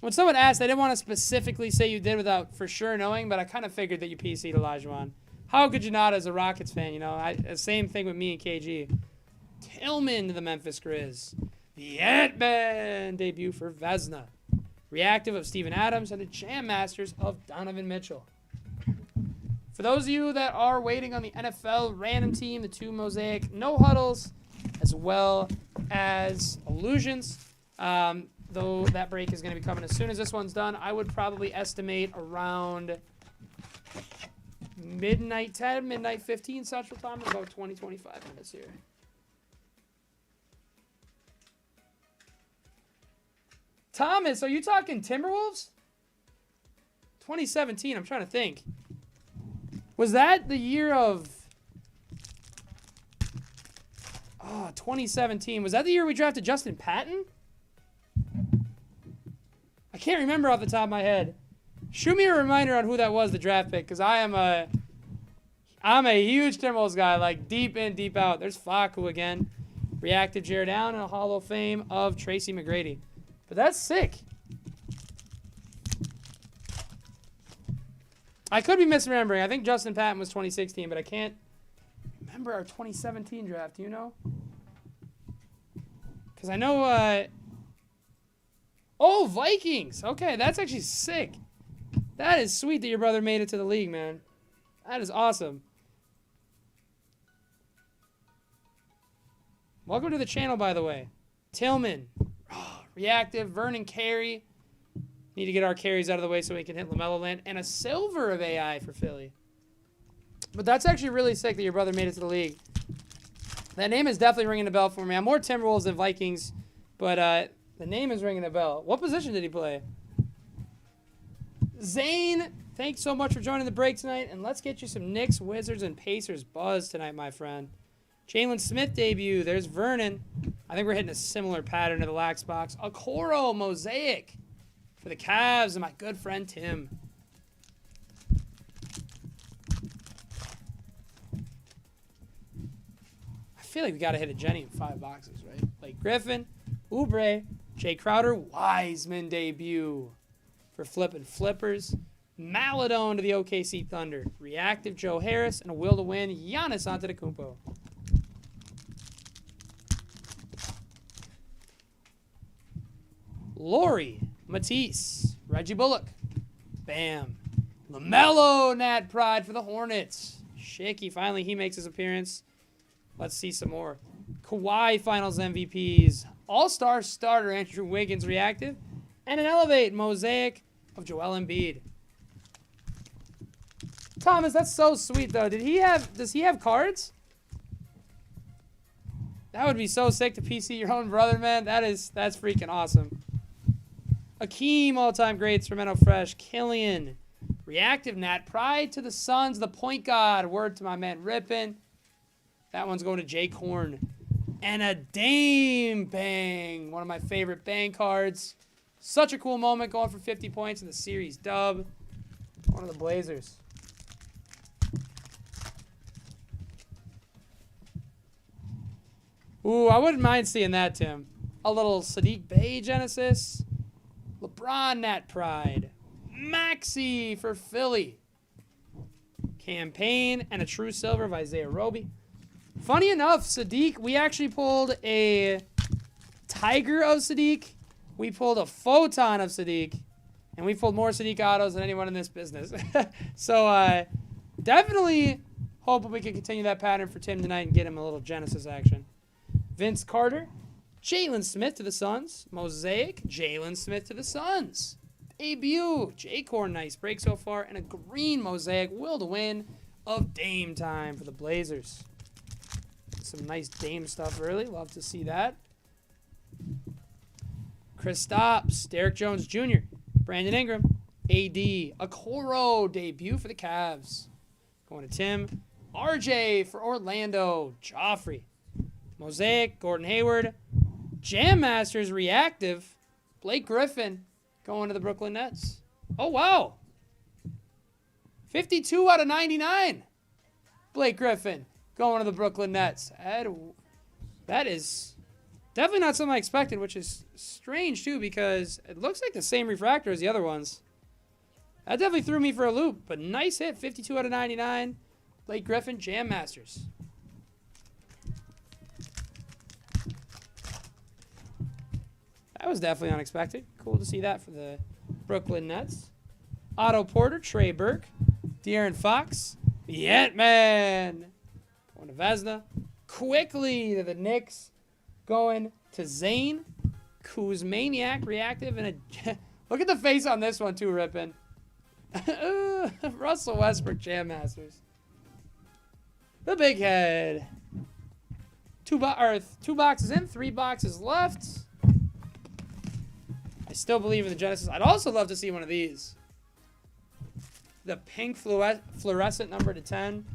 When someone asked, I didn't want to specifically say you did without for sure knowing, but I kind of figured that you PC'd Olajuwon. How could you not as a Rockets fan, you know? Same thing with me and KG. Tillman to the Memphis Grizz. The Ant-Man debut for Vesna. Reactive of Steven Adams and the Jam Masters of Donovan Mitchell. For those of you that are waiting on the NFL random team, the 2 Mosaic no huddles, as well as illusions. Though that break is going to be coming as soon as this one's done, I would probably estimate around midnight 10, midnight 15 Central Time, about 20, 25 minutes here. Thomas, are you talking Timberwolves? 2017, I'm trying to think. Was that the year of... Oh, 2017. Was that the year we drafted Justin Patton? I can't remember off the top of my head. Shoot me a reminder on who that was, the draft pick, because I'm a huge Timberwolves guy, like deep in, deep out. There's Faku again. Reactive Jared Allen and a Hall of Fame of Tracy McGrady. But that's sick. I could be misremembering. I think Justin Patton was 2016, but I can't remember our 2017 draft. Do you know? Because I know... Oh, Vikings. Okay, that's actually sick. That is sweet that your brother made it to the league, man. That is awesome. Welcome to the channel, by the way. Tillman. Reactive. Vernon Carey. Need to get our carries out of the way so we can hit LaMelo Land. And a silver of AI for Philly. But that's actually really sick that your brother made it to the league. That name is definitely ringing a bell for me. I'm more Timberwolves than Vikings, but the name is ringing a bell. What position did he play? Zane, thanks so much for joining the break tonight. And let's get you some Knicks, Wizards, and Pacers buzz tonight, my friend. Jalen Smith debut. There's Vernon. I think we're hitting a similar pattern to the Lax Box. A Coro Mosaic for the Cavs and my good friend Tim. I feel like we got to hit a Jenny in 5 boxes, right? Like Griffin, Oubre, Jay Crowder, Wiseman debut for Flippin' Flippers. Maladone to the OKC Thunder. Reactive Joe Harris and a will to win Giannis Antetokounmpo. Laurie, Matisse, Reggie Bullock. Bam. LaMelo Nat Pride for the Hornets. Shaky, finally he makes his appearance. Let's see some more. Kawhi Finals MVPs. All-Star starter Andrew Wiggins reactive. And an Elevate Mosaic of Joel Embiid. Thomas, that's so sweet though. Does he have cards? That would be so sick to PC your own brother, man. That's freaking awesome. Akeem, all-time greats for Menno Fresh. Killian. Reactive Nat. Pride to the Suns, the point guard. Word to my man Rippin. That one's going to Jay Korn. And a Dame Bang. One of my favorite Bang cards. Such a cool moment going for 50 points in the series dub. One of the Blazers. Ooh, I wouldn't mind seeing that, Tim. A little Sadiq Bey Genesis. LeBron Nat Pride. Maxey for Philly. Campaign and a true silver of Isaiah Roby. Funny enough, Sadiq, we actually pulled a Tiger of Sadiq. We pulled a Photon of Sadiq. And we pulled more Sadiq autos than anyone in this business. So, definitely hoping we can continue that pattern for Tim tonight and get him a little Genesis action. Vince Carter. Jalen Smith to the Suns. Mosaic. Jalen Smith to the Suns. Debut. J. Korn, nice break so far. And a green Mosaic will to win of Dame time for the Blazers. Some nice Dame stuff early. Love to see that. Kristaps. Derrick Jones Jr. Brandon Ingram. AD. Okoro debut for the Cavs. Going to Tim. RJ for Orlando. Joffrey. Mosaic. Gordon Hayward. Jam Masters reactive. Blake Griffin going to the Brooklyn Nets. Oh, wow. 52 out of 99. Blake Griffin going to the Brooklyn Nets. That is definitely not something I expected, which is strange, too, because it looks like the same refractor as the other ones. That definitely threw me for a loop, but nice hit. 52 out of 99. Blake Griffin, Jam Masters. That was definitely unexpected. Cool to see that for the Brooklyn Nets. Otto Porter, Trey Burke, De'Aaron Fox, the Ant-Man. Going to Vesna. Quickly to the Knicks. Going to Zane. Kuzmaniac, reactive. And a look at the face on this one, too, Rippin. Russell Westbrook, Jam Masters. The big head. Two boxes in, 3 boxes left. I still believe in the Genesis. I'd also love to see one of these. The pink fluorescent number to 10.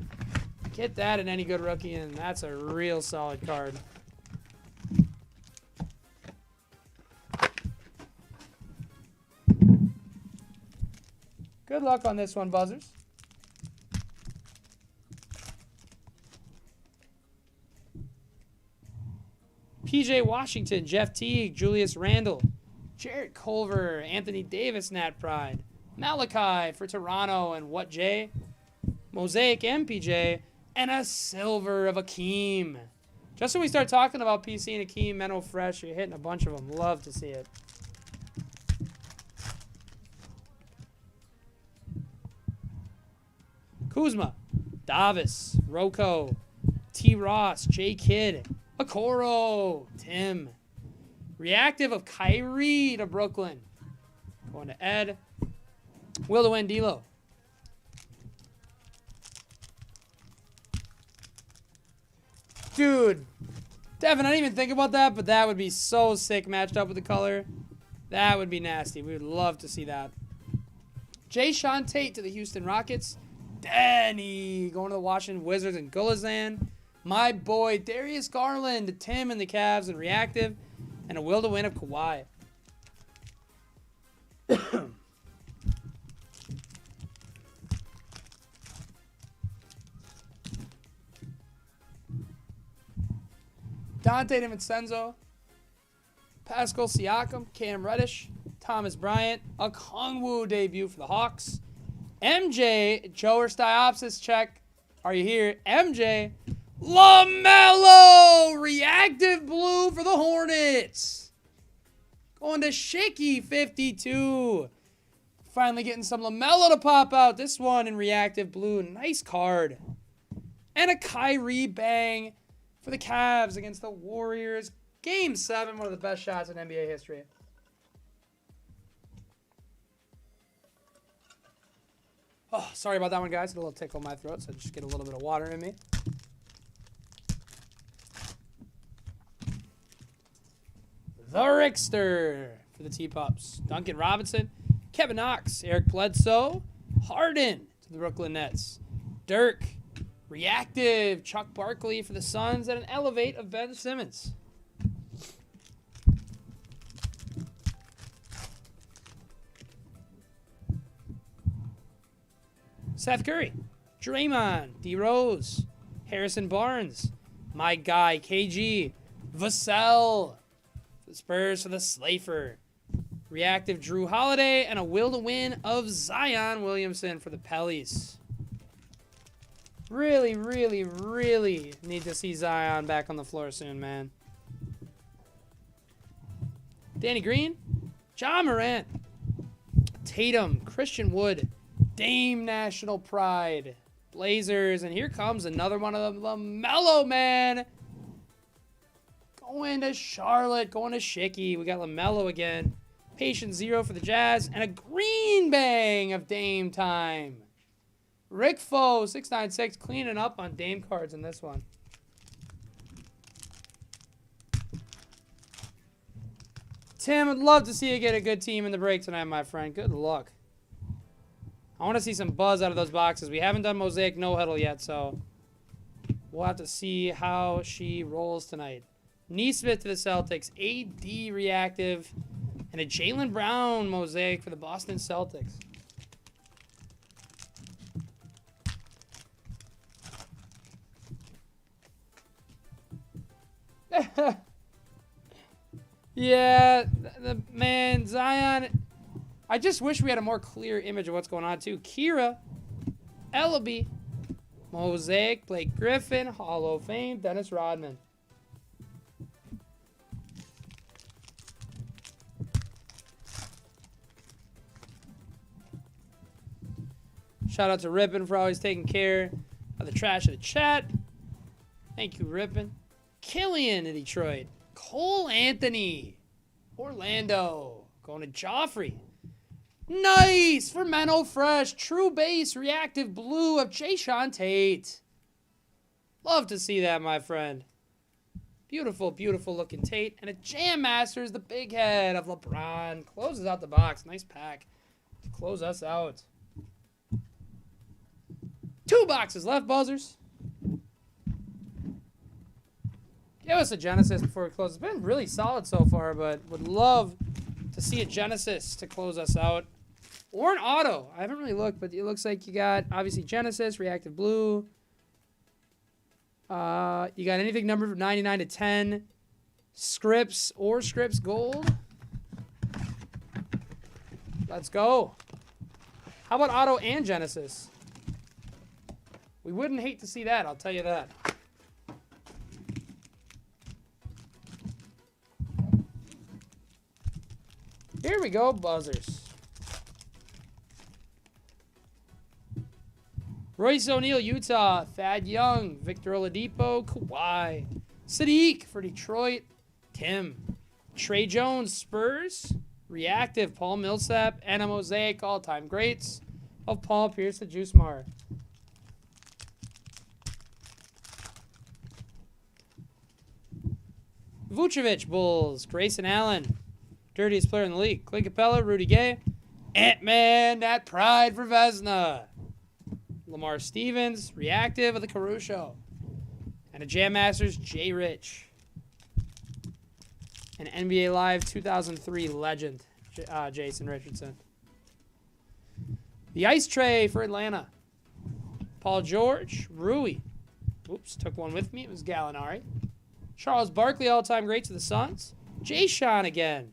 Get that in any good rookie, and that's a real solid card. Good luck on this one, Buzzers. PJ Washington, Jeff Teague, Julius Randle. Jarrett Culver, Anthony Davis, Nat Pride. Malachi for Toronto and What J? Mosaic MPJ. And a silver of Akeem. Just when we start talking about PC and Akeem, Menno Fresh, you're hitting a bunch of them. Love to see it. Kuzma. Davis. Rocco. T. Ross. J. Kidd. Okoro. Tim. Reactive of Kyrie to Brooklyn. Going to Ed. Will to win D'Lo. Dude. Devin, I didn't even think about that, but that would be so sick matched up with the color. That would be nasty. We would love to see that. Jay Sean Tate to the Houston Rockets. Danny going to the Washington Wizards and Gulazan. My boy Darius Garland to Tim and the Cavs and reactive. And a will to win of Kawhi. Dante DiVincenzo. Pascal Siakam. Cam Reddish. Thomas Bryant. A Kongwu debut for the Hawks. MJ. Joe or Stiopsis check. Are you here? MJ. LaMelo, reactive blue for the Hornets. Going to Shaky 52. Finally getting some LaMelo to pop out. This one in reactive blue. Nice card. And a Kyrie bang for the Cavs against the Warriors. Game 7, one of the best shots in NBA history. Oh, sorry about that one, guys. A little tickle in my throat, so I just get a little bit of water in me. The Rickster for the T-Pups. Duncan Robinson, Kevin Knox, Eric Bledsoe, Harden to the Brooklyn Nets. Dirk, reactive, Chuck Barkley for the Suns, and an elevate of Ben Simmons. Seth Curry, Draymond, D. Rose, Harrison Barnes, my guy, KG, Vassell, the Spurs for the Slafer. Reactive Drew Holiday, and a will to win of Zion Williamson for the Pellies. Really, really, really need to see Zion back on the floor soon, man. Danny Green, John Morant, Tatum, Christian Wood, Dame National Pride, Blazers, and here comes another one of them, LaMelo, man. Going to Charlotte, going to Shicky. We got LaMelo again. Patient 0 for the Jazz, and a green bang of Dame time. Rick Foe, 696, cleaning up on Dame cards in this one. Tim, I'd love to see you get a good team in the break tonight, my friend. Good luck. I want to see some buzz out of those boxes. We haven't done Mosaic no huddle yet, so we'll have to see how she rolls tonight. Neesmith to the Celtics, AD reactive, and a Jaylen Brown Mosaic for the Boston Celtics. Yeah, the man, Zion. I just wish we had a more clear image of what's going on, too. Kira, Ellaby, Mosaic, Blake Griffin, Hall of Fame, Dennis Rodman. Shout out to Rippin for always taking care of the trash of the chat. Thank you, Rippin. Killian in Detroit. Cole Anthony. Orlando. Going to Joffrey. Nice for Menno Fresh. True base reactive blue of Jayshawn Tate. Love to see that, my friend. Beautiful, beautiful looking Tate. And a Jam Masters, the big head of LeBron. Closes out the box. Nice pack to close us out. 2 boxes left, buzzers. Give us a Genesis before we close. It's been really solid so far, but would love to see a Genesis to close us out. Or an auto. I haven't really looked, but it looks like you got, obviously, Genesis, reactive blue. You got anything numbered from 99 to 10. Scripts or Scripts gold. Let's go. How about auto and Genesis? We wouldn't hate to see that, I'll tell you that. Here we go, buzzers. Royce O'Neal, Utah. Thad Young, Victor Oladipo, Kawhi. Sadiq for Detroit. Tim. Trey Jones, Spurs. Reactive, Paul Millsap. And a Mosaic all-time greats of Paul Pierce, the Juice Mar. Vucevic, Bulls. Grayson Allen. Dirtiest player in the league. Clint Capella, Rudy Gay. Ant-Man, that pride for Vesna. Lamar Stevens, reactive of the Caruso. And a Jam Masters, Jay Rich. An NBA Live 2003 legend, Jason Richardson. The ice tray for Atlanta. Paul George, Rui. Oops, took one with me. It was Gallinari. Charles Barkley, all-time great to the Suns. Jay Sean again.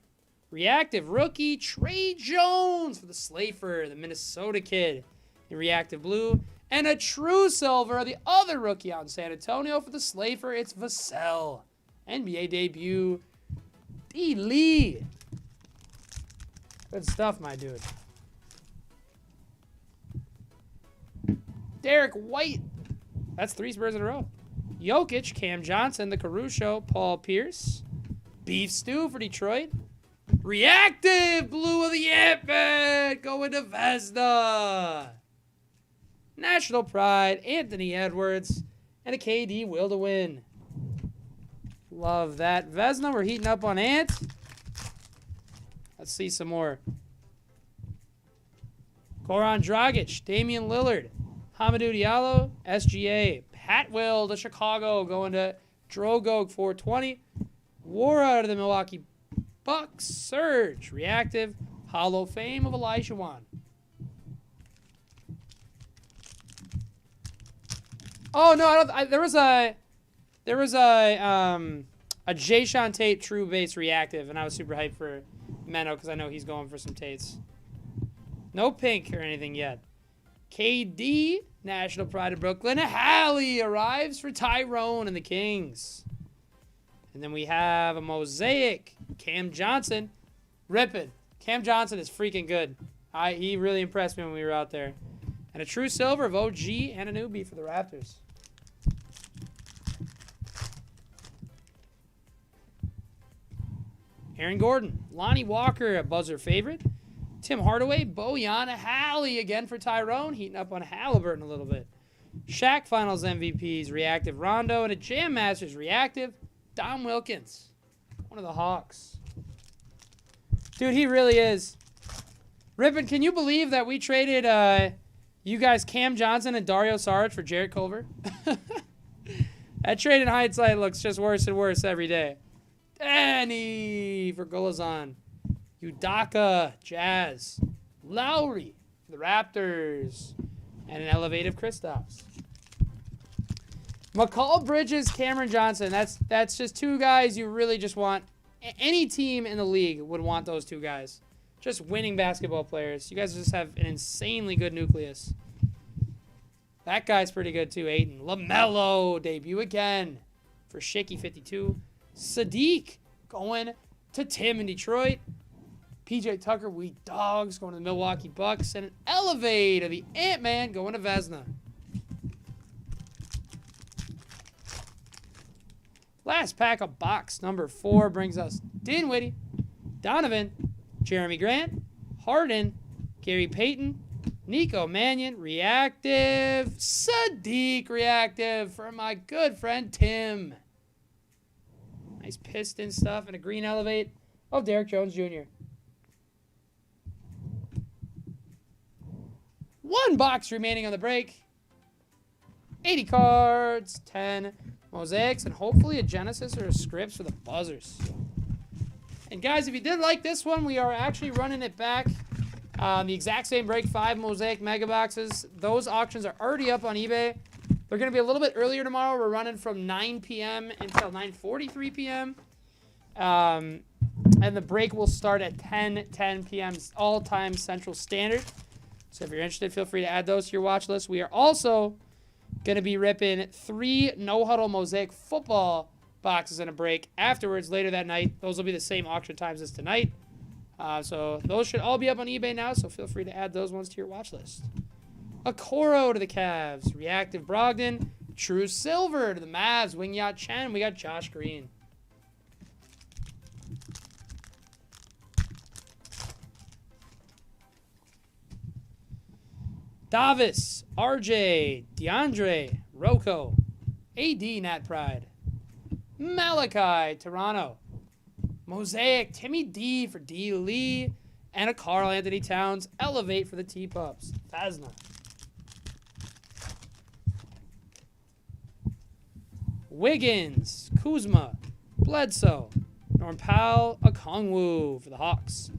Reactive rookie, Trey Jones for the Slafer, the Minnesota kid. In reactive blue. And a true silver, the other rookie on San Antonio for the Slafer. It's Vassell. NBA debut, D. Lee. Good stuff, my dude. Derek White. That's 3 Spurs in a row. Jokic, Cam Johnson, the Caruso, Paul Pierce. Beef Stew for Detroit. Reactive blue of the Ant-Man going to Vesna. National Pride, Anthony Edwards, and a KD will to win. Love that. Vesna, we're heating up on Ant. Let's see some more. Goran Dragic, Damian Lillard, Hamidou Diallo, SGA, Pat Will to Chicago, going to Drogo 420. Wara to the Milwaukee Bucks, Surge, Reactive, Hall of Fame of Elijah Wan. Oh no, there was a Jayshawn Tate True Base Reactive, and I was super hyped for Menno because I know he's going for some Tates. No pink or anything yet. KD, National Pride of Brooklyn. Hallie arrives for Tyrone and the Kings. And then we have a Mosaic. Cam Johnson. Rippin'. Cam Johnson is freaking good. He really impressed me when we were out there. And a true silver of OG and a newbie for the Raptors. Aaron Gordon. Lonnie Walker, a buzzer favorite. Tim Hardaway, Bojan Hallie again for Tyrone, heating up on Halliburton a little bit. Shaq Finals MVPs, Reactive Rondo, and a Jam Masters Reactive, Dom Wilkins, one of the Hawks. Dude, he really is. Rippin', can you believe that we traded you guys Cam Johnson and Dario Saric for Jarrett Culver? That trade in hindsight looks just worse and worse every day. Danny for Golazon. Udaka, Jazz, Lowry, the Raptors, and an elevative Kristaps. McCall Bridges, Cameron Johnson. That's just two guys you really just want. Any team in the league would want those two guys. Just winning basketball players. You guys just have an insanely good nucleus. That guy's pretty good too, Aiden. LaMelo, debut again for Shaky 52. Sadiq going to Tim in Detroit. PJ Tucker, we dogs, going to the Milwaukee Bucks. And an elevate of the Ant-Man going to Vesna. Last pack of box number 4 brings us Dinwiddie, Donovan, Jeremy Grant, Harden, Gary Payton, Nico Mannion, Reactive, Sadiq Reactive for my good friend Tim. Nice piston stuff and a green elevate of Derrick Jones Jr. One box remaining on the break. 80 cards, 10 Mosaics, and hopefully a Genesis or a Scripts for the buzzers. And guys, if you did like this one, we are actually running it back. The exact same break, 5 Mosaic Mega Boxes. Those auctions are already up on eBay. They're going to be a little bit earlier tomorrow. We're running from 9 p.m. until 9:43 p.m. And the break will start at 10 p.m. all-time Central Standard. So if you're interested, feel free to add those to your watch list. We are also going to be ripping 3 No Huddle Mosaic football boxes in a break afterwards later that night. Those will be the same auction times as tonight. So those should all be up on eBay now, so feel free to add those ones to your watch list. A Coro to the Cavs. Reactive Brogdon. True Silver to the Mavs. Wing Yacht Chen. We got Josh Green. Davis, RJ, DeAndre, Rocco, AD Nat Pride, Malachi, Toronto, Mosaic, Timmy D for D. Lee, and a Karl Anthony Towns elevate for the T-Pups. Fasna. Wiggins, Kuzma, Bledsoe, Norm Powell, Okongwu for the Hawks.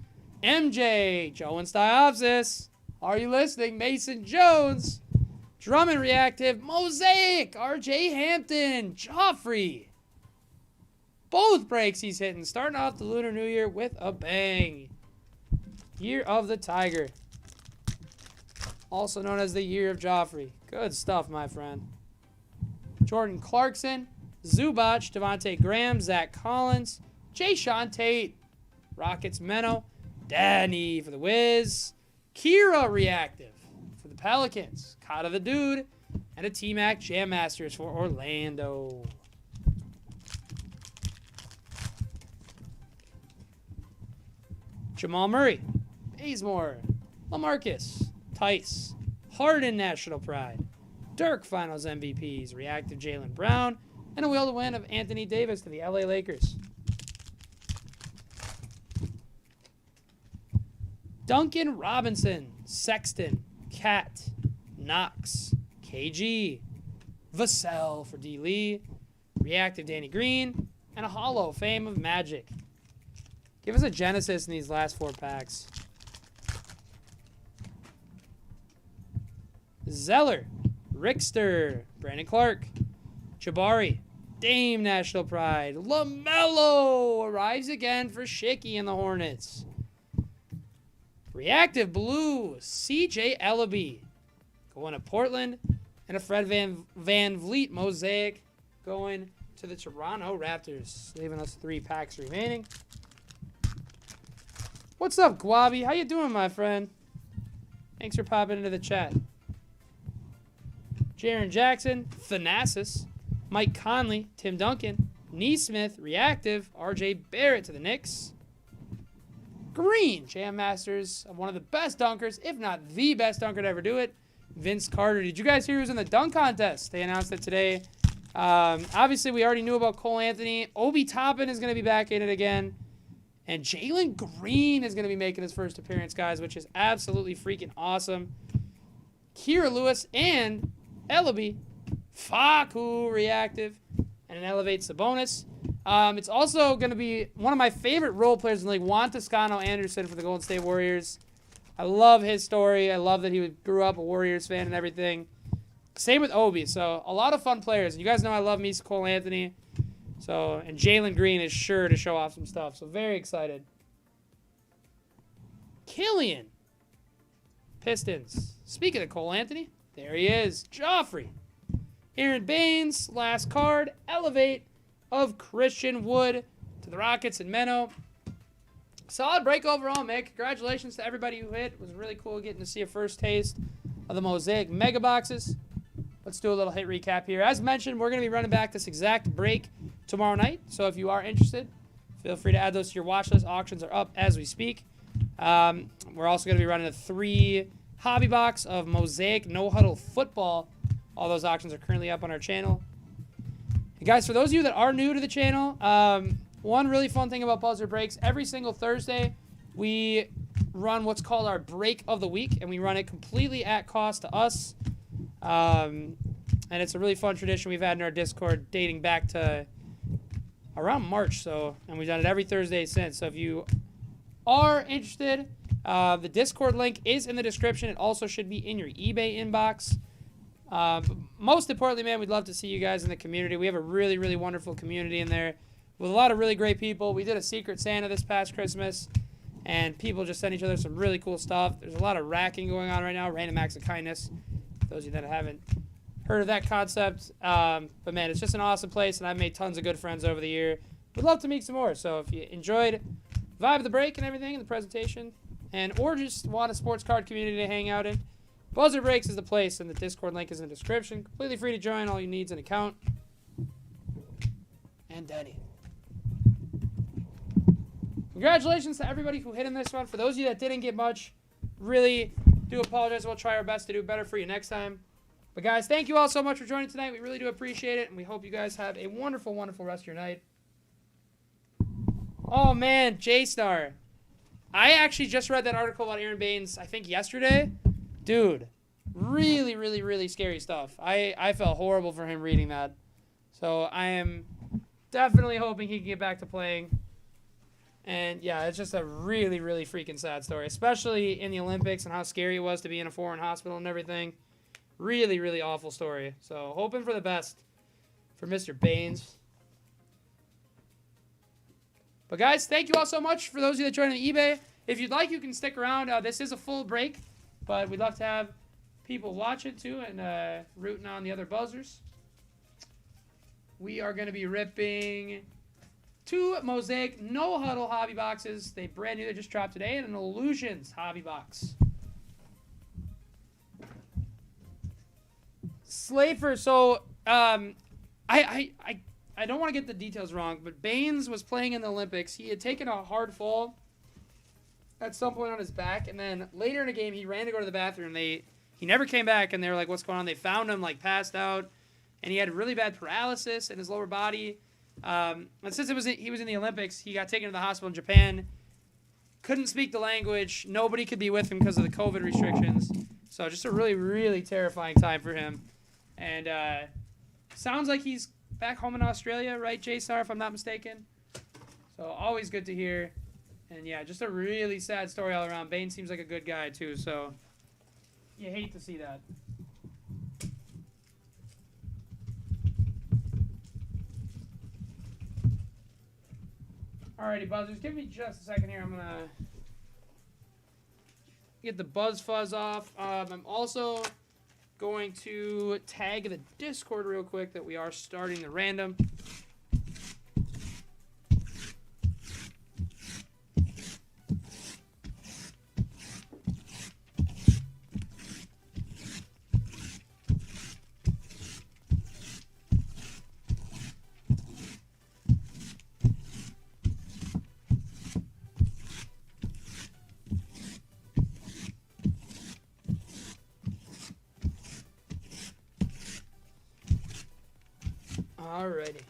MJ, Joe and Styopsis. Are you listening? Mason Jones. Drummond Reactive. Mosaic. RJ Hampton. Joffrey. Both breaks he's hitting. Starting off the Lunar New Year with a bang. Year of the Tiger. Also known as the Year of Joffrey. Good stuff, my friend. Jordan Clarkson. Zubac. Devontae Graham. Zach Collins. Jayshawn Tate. Rockets Menno. Danny for the Wiz. Kira Reactive for the Pelicans. Kata the Dude. And a T-Mac Jam Masters for Orlando. Jamal Murray. Bazemore. LaMarcus. Tice. Harden National Pride. Dirk Finals MVPs. Reactive Jaylen Brown. And a will to win of Anthony Davis to the LA Lakers. Duncan Robinson, Sexton, Cat, Knox, KG, Vassell for D. Lee, Reactive Danny Green, and a Hollow Fame of Magic. Give us a Genesis in these last 4 packs. Zeller, Rickster, Brandon Clark, Jabari, Dame National Pride, LaMelo arrives again for Shicky and the Hornets. Reactive Blue, CJ Ellaby going to Portland, and a Fred Van Vliet Mosaic going to the Toronto Raptors, leaving us 3 packs remaining. What's up, Guabi? How you doing, my friend? Thanks for popping into the chat. Jaren Jackson, Thanasis, Mike Conley, Tim Duncan, Neesmith, Reactive, RJ Barrett to the Knicks. Green, Jam Masters, one of the best dunkers, if not the best dunker to ever do it, Vince Carter. Did you guys hear he was in the dunk contest? They announced it today. Obviously, we already knew about Cole Anthony. Obi Toppin is going to be back in it again. And Jalen Green is going to be making his first appearance, guys, which is absolutely freaking awesome. Kira Lewis and Ellaby, Faku Reactive, and an Elevate Sabonis. It's also going to be one of my favorite role players in the league, Juan Toscano Anderson for the Golden State Warriors. I love his story. I love that he grew up a Warriors fan and everything. Same with Obi. So a lot of fun players. And you guys know I love me some Cole Anthony. So, and Jalen Green is sure to show off some stuff. So very excited. Killian. Pistons. Speaking of Cole Anthony, there he is. Joffrey. Aaron Baines. Last card. Elevate of Christian Wood to the Rockets and Menno. Solid break overall, man. Congratulations to everybody who hit. It was really cool getting to see a first taste of the Mosaic Mega Boxes. Let's do a little hit recap here. As mentioned, we're going to be running back this exact break tomorrow night. So if you are interested, feel free to add those to your watch list. Auctions are up as we speak. We're also going to be running a 3 hobby box of Mosaic No Huddle Football. All those auctions are currently up on our channel. And guys, for those of you that are new to the channel, one really fun thing about Buzzer Breaks, every single Thursday, we run what's called our Break of the Week, and we run it completely at cost to us. And it's a really fun tradition we've had in our Discord dating back to around March. And we've done it every Thursday since. So if you are interested, the Discord link is in the description. It also should be in your eBay inbox. But most importantly, man, we'd love to see you guys in the community. We have a really, really wonderful community in there with a lot of really great people. We did a Secret Santa this past Christmas, and people just sent each other some really cool stuff. There's a lot of racking going on right now, random acts of kindness. For those of you that haven't heard of that concept. But, man, it's just an awesome place, and I've made tons of good friends over the year. Would love to meet some more. So if you enjoyed Vibe of the Break and everything in the presentation, or just want a sports card community to hang out in, Buzzer Breaks is the place, and the Discord link is in the description. Completely free to join. All you need is an account. And Denny. Congratulations to everybody who hit in this one. For those of you that didn't get much, really do apologize. We'll try our best to do better for you next time. But, guys, thank you all so much for joining tonight. We really do appreciate it, and we hope you guys have a wonderful, wonderful rest of your night. Oh, man, J-Star. I actually just read that article about Aaron Baines, I think, yesterday. Dude, really, really, really scary stuff. I felt horrible for him reading that. So I am definitely hoping he can get back to playing. And, yeah, it's just a really, really freaking sad story, especially in the Olympics and how scary it was to be in a foreign hospital and everything. Really, really awful story. So hoping for the best for Mr. Baines. But, guys, thank you all so much for those of you that joined on eBay. If you'd like, you can stick around. This is a full break, but we'd love to have people watch it, too, and rooting on the other buzzers. We are going to be ripping 2 Mosaic No Huddle hobby boxes. They brand new. They just dropped today. And an Illusions hobby box. Slafer. So, I don't want to get the details wrong, but Baines was playing in the Olympics. He had taken a hard fall at some point on his back, and then later in the game, he ran to go to the bathroom. He never came back, and they were like, what's going on? They found him, like, passed out, and he had really bad paralysis in his lower body. And since he was in the Olympics, he got taken to the hospital in Japan, couldn't speak the language. Nobody could be with him because of the COVID restrictions. So just a really, really terrifying time for him. And sounds like he's back home in Australia, right, J-Star, if I'm not mistaken? So always good to hear. And yeah, just a really sad story all around. Bane seems like a good guy too, so you hate to see that. Alrighty, buzzers, give me just a second here. I'm gonna get the buzz fuzz off. I'm also going to tag the Discord real quick that we are starting the random. Alrighty.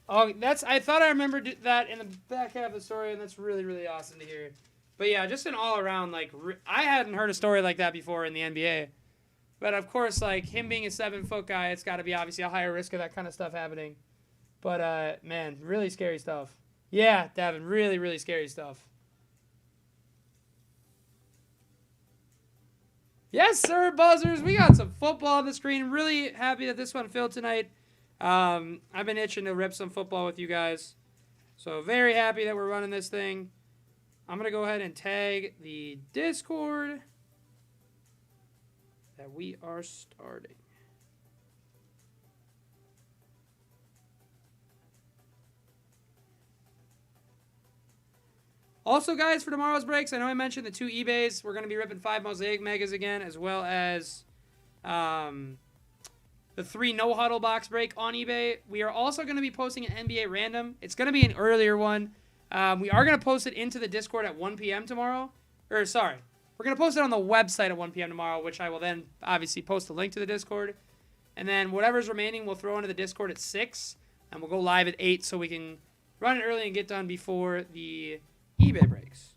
Oh, I thought I remembered that in the back half of the story, and that's really, really awesome to hear. But yeah, just an all-around, like, I hadn't heard a story like that before in the NBA. But of course, like, him being a 7-foot guy, it's got to be obviously a higher risk of that kind of stuff happening. But, man, really scary stuff. Yeah, Davin, really, really scary stuff. Yes, sir, buzzers. We got some football on the screen. Really happy that this one filled tonight. I've been itching to rip some football with you guys. So very happy that we're running this thing. I'm going to go ahead and tag the Discord that we are starting. Also, guys, for tomorrow's breaks, I know I mentioned the 2 eBays. We're going to be ripping 5 Mosaic Megas again, as well as the 3 No Huddle box break on eBay. We are also going to be posting an NBA random. It's going to be an earlier one. We are going to post it into the Discord at 1 p.m. tomorrow. Or, sorry. We're going to post it on the website at 1 p.m. tomorrow, which I will then obviously post a link to the Discord. And then whatever's remaining, we'll throw into the Discord at 6. And we'll go live at 8 so we can run it early and get done before the eBay breaks.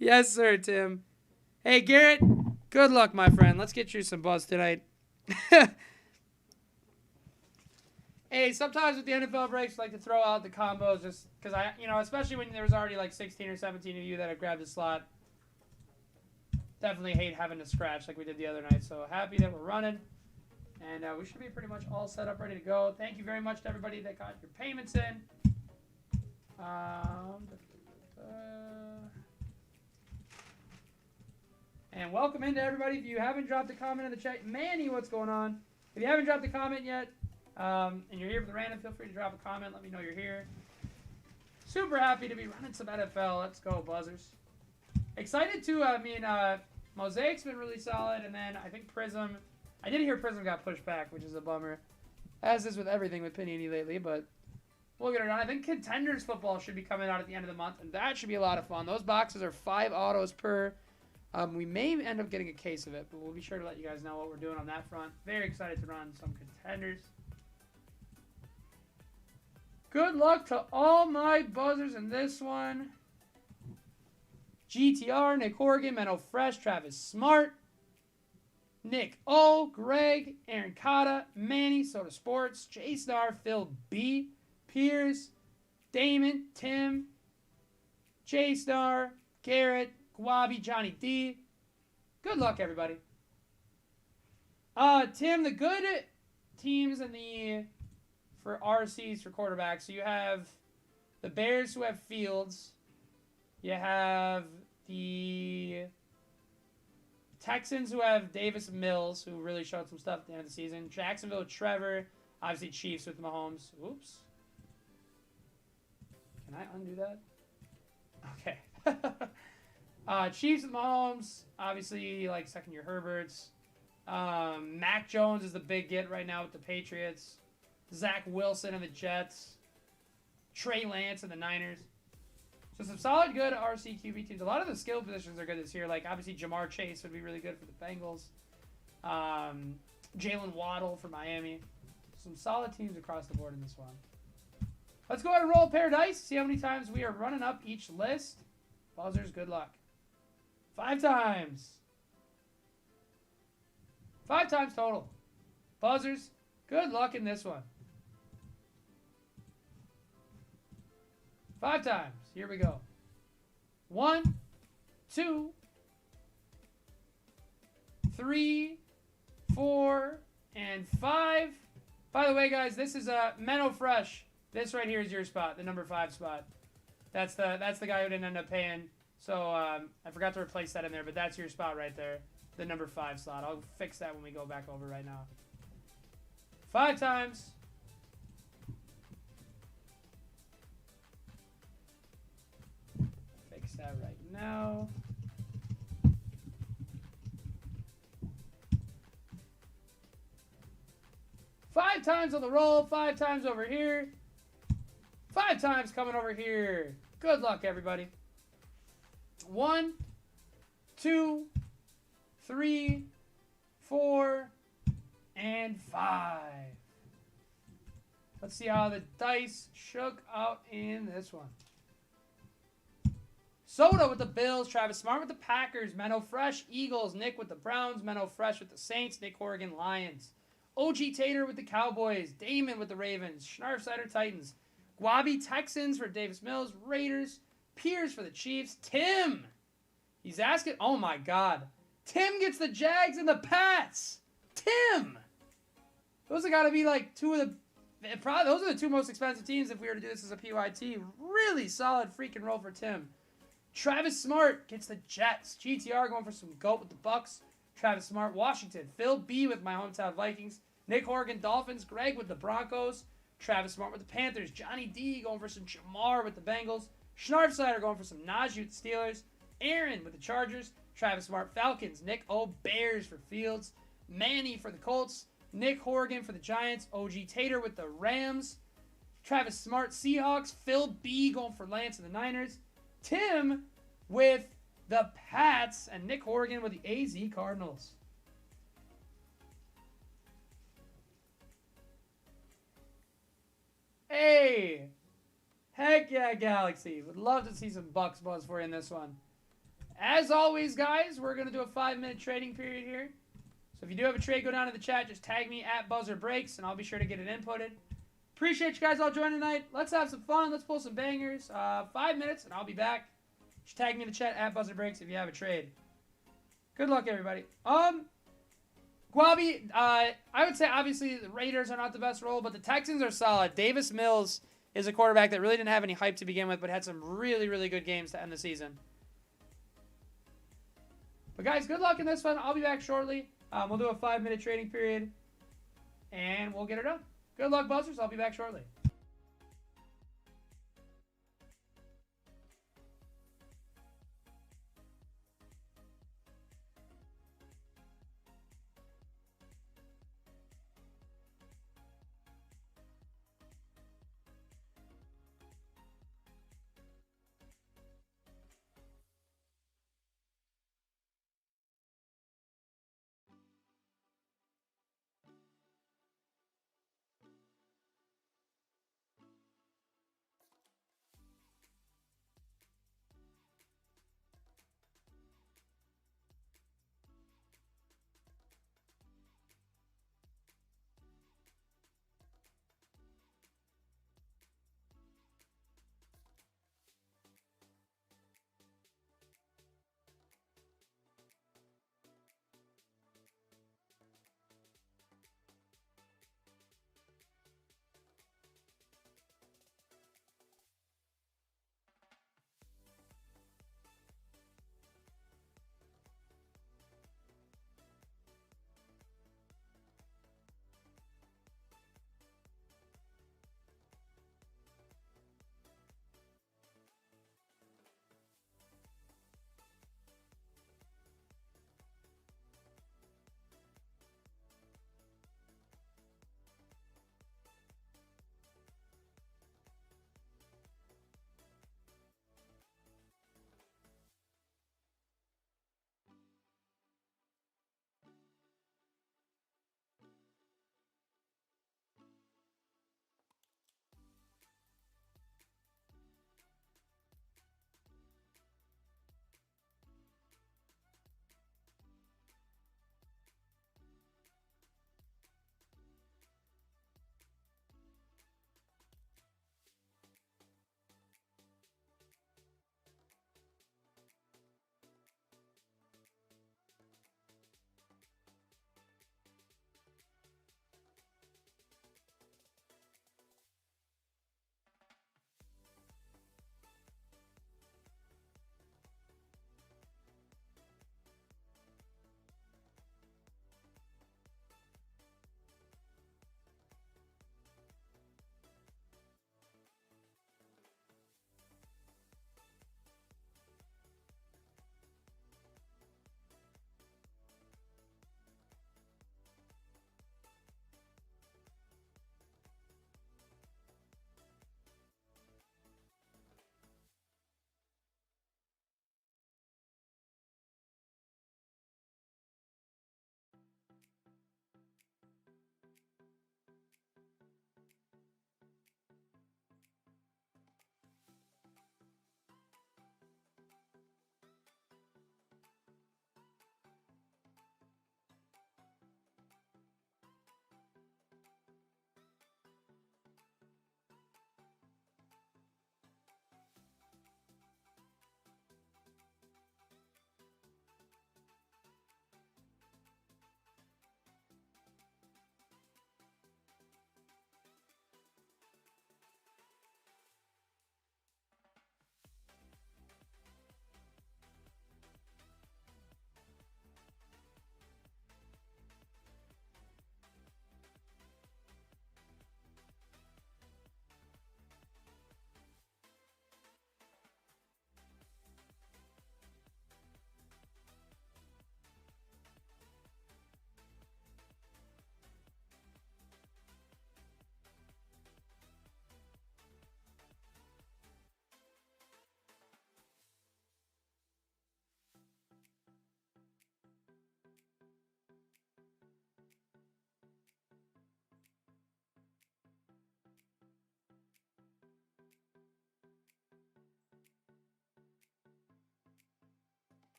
Yes, sir, Tim. Hey, Garrett, good luck, my friend. Let's get you some buzz tonight. Hey, sometimes with the NFL breaks, I like to throw out the combos just because especially when there was already like 16 or 17 of you that have grabbed the slot. Definitely hate having to scratch like we did the other night. So happy that we're running. And we should be pretty much all set up, ready to go. Thank you very much to everybody that got your payments in. And welcome into everybody. If you haven't dropped a comment in the chat, Manny, what's going on? If you haven't dropped a comment yet, and you're here for the random, feel free to drop a comment. Let me know you're here. Super happy to be running some NFL. Let's go, buzzers. Excited too. Mosaic's been really solid, and then I think Prism. I did hear Prism got pushed back, which is a bummer. As is with everything with Panini lately, but we'll get it on. I think Contenders football should be coming out at the end of the month, and that should be a lot of fun. Those boxes are 5 autos per. We may end up getting a case of it, but we'll be sure to let you guys know what we're doing on that front. Very excited to run some Contenders. Good luck to all my buzzers in this one. GTR, Nick Horgan, Menno Fresh, Travis Smart, Nick O, Greg, Aaron Cotta, Manny, Soda Sports, J-Star, Phil B, Piers, Damon, Tim, J-Star, Garrett, Guabi, Johnny D. Good luck, everybody. Tim, the good teams for RCs for quarterbacks. So you have the Bears who have Fields. You have the Texans who have Davis and Mills, who really showed some stuff at the end of the season. Jacksonville with Trevor. Obviously Chiefs with Mahomes. Oops. Can I undo that? Okay. Chiefs with Mahomes. Obviously, like second-year Herberts. Mac Jones is the big get right now with the Patriots. Zach Wilson and the Jets. Trey Lance and the Niners. So some solid, good RC QB teams. A lot of the skill positions are good this year. Like, obviously, Jamar Chase would be really good for the Bengals. Jalen Waddle for Miami. Some solid teams across the board in this one. Let's go ahead and roll a pair of dice. See how many times we are running up each list. Buzzers, good luck. 5 times. 5 times total. Buzzers, good luck in this one. 5 times. Here we go. 1, 2, 3, 4, and 5. By the way, guys, this is a Menno Fresh. This right here is your spot, the number 5 spot. That's the guy who didn't end up paying. So I forgot to replace that in there, but that's your spot right there, the number 5 slot. I'll fix that when we go back over right now. 5 times. Fix that right now. Five times on the roll, 5 times over here. 5 times coming over here. Good luck, everybody. 1, 2, 3, 4, and 5. Let's see how the dice shook out in this one. Soda with the Bills, Travis Smart with the Packers, Menno Fresh, Eagles, Nick with the Browns, Menno Fresh with the Saints, Nick Horgan, Lions. OG Tater with the Cowboys, Damon with the Ravens, Schnarfsider Titans, Guabi Texans for Davis Mills, Raiders, Pierce for the Chiefs, Tim. He's asking, oh my God. Tim gets the Jags and the Pats. Tim. Those have got to be like those are the 2 most expensive teams if we were to do this as a PYT. Really solid freaking roll for Tim. Travis Smart gets the Jets. GTR going for some GOAT with the Bucks. Travis Smart, Washington. Phil B with my hometown Vikings. Nick Horgan, Dolphins. Greg with the Broncos. Travis Smart with the Panthers. Johnny D going for some Jamar with the Bengals. Schnarfsider going for some Najee with the Steelers. Aaron with the Chargers. Travis Smart, Falcons. Nick O, Bears for Fields. Manny for the Colts. Nick Horgan for the Giants. OG Tater with the Rams. Travis Smart, Seahawks. Phil B going for Lance and the Niners. Tim with the Pats. And Nick Horgan with the AZ Cardinals. Hey! Heck yeah, Galaxy. Would love to see some Bucks buzz for you in this one. As always, guys, we're going to do a 5-minute trading period here. So if you do have a trade, go down to the chat. Just tag me at BuzzerBreaks, and I'll be sure to get it inputted. Appreciate you guys all joining tonight. Let's have some fun. Let's pull some bangers. 5 minutes, and I'll be back. Just tag me in the chat at BuzzerBreaks if you have a trade. Good luck, everybody. Guabi, I would say, obviously, the Raiders are not the best role, but the Texans are solid. Davis Mills is a quarterback that really didn't have any hype to begin with, but had some really, really good games to end the season. But, guys, good luck in this one. I'll be back shortly. We'll do a 5-minute trading period, and we'll get it done. Good luck, Buzzers. I'll be back shortly.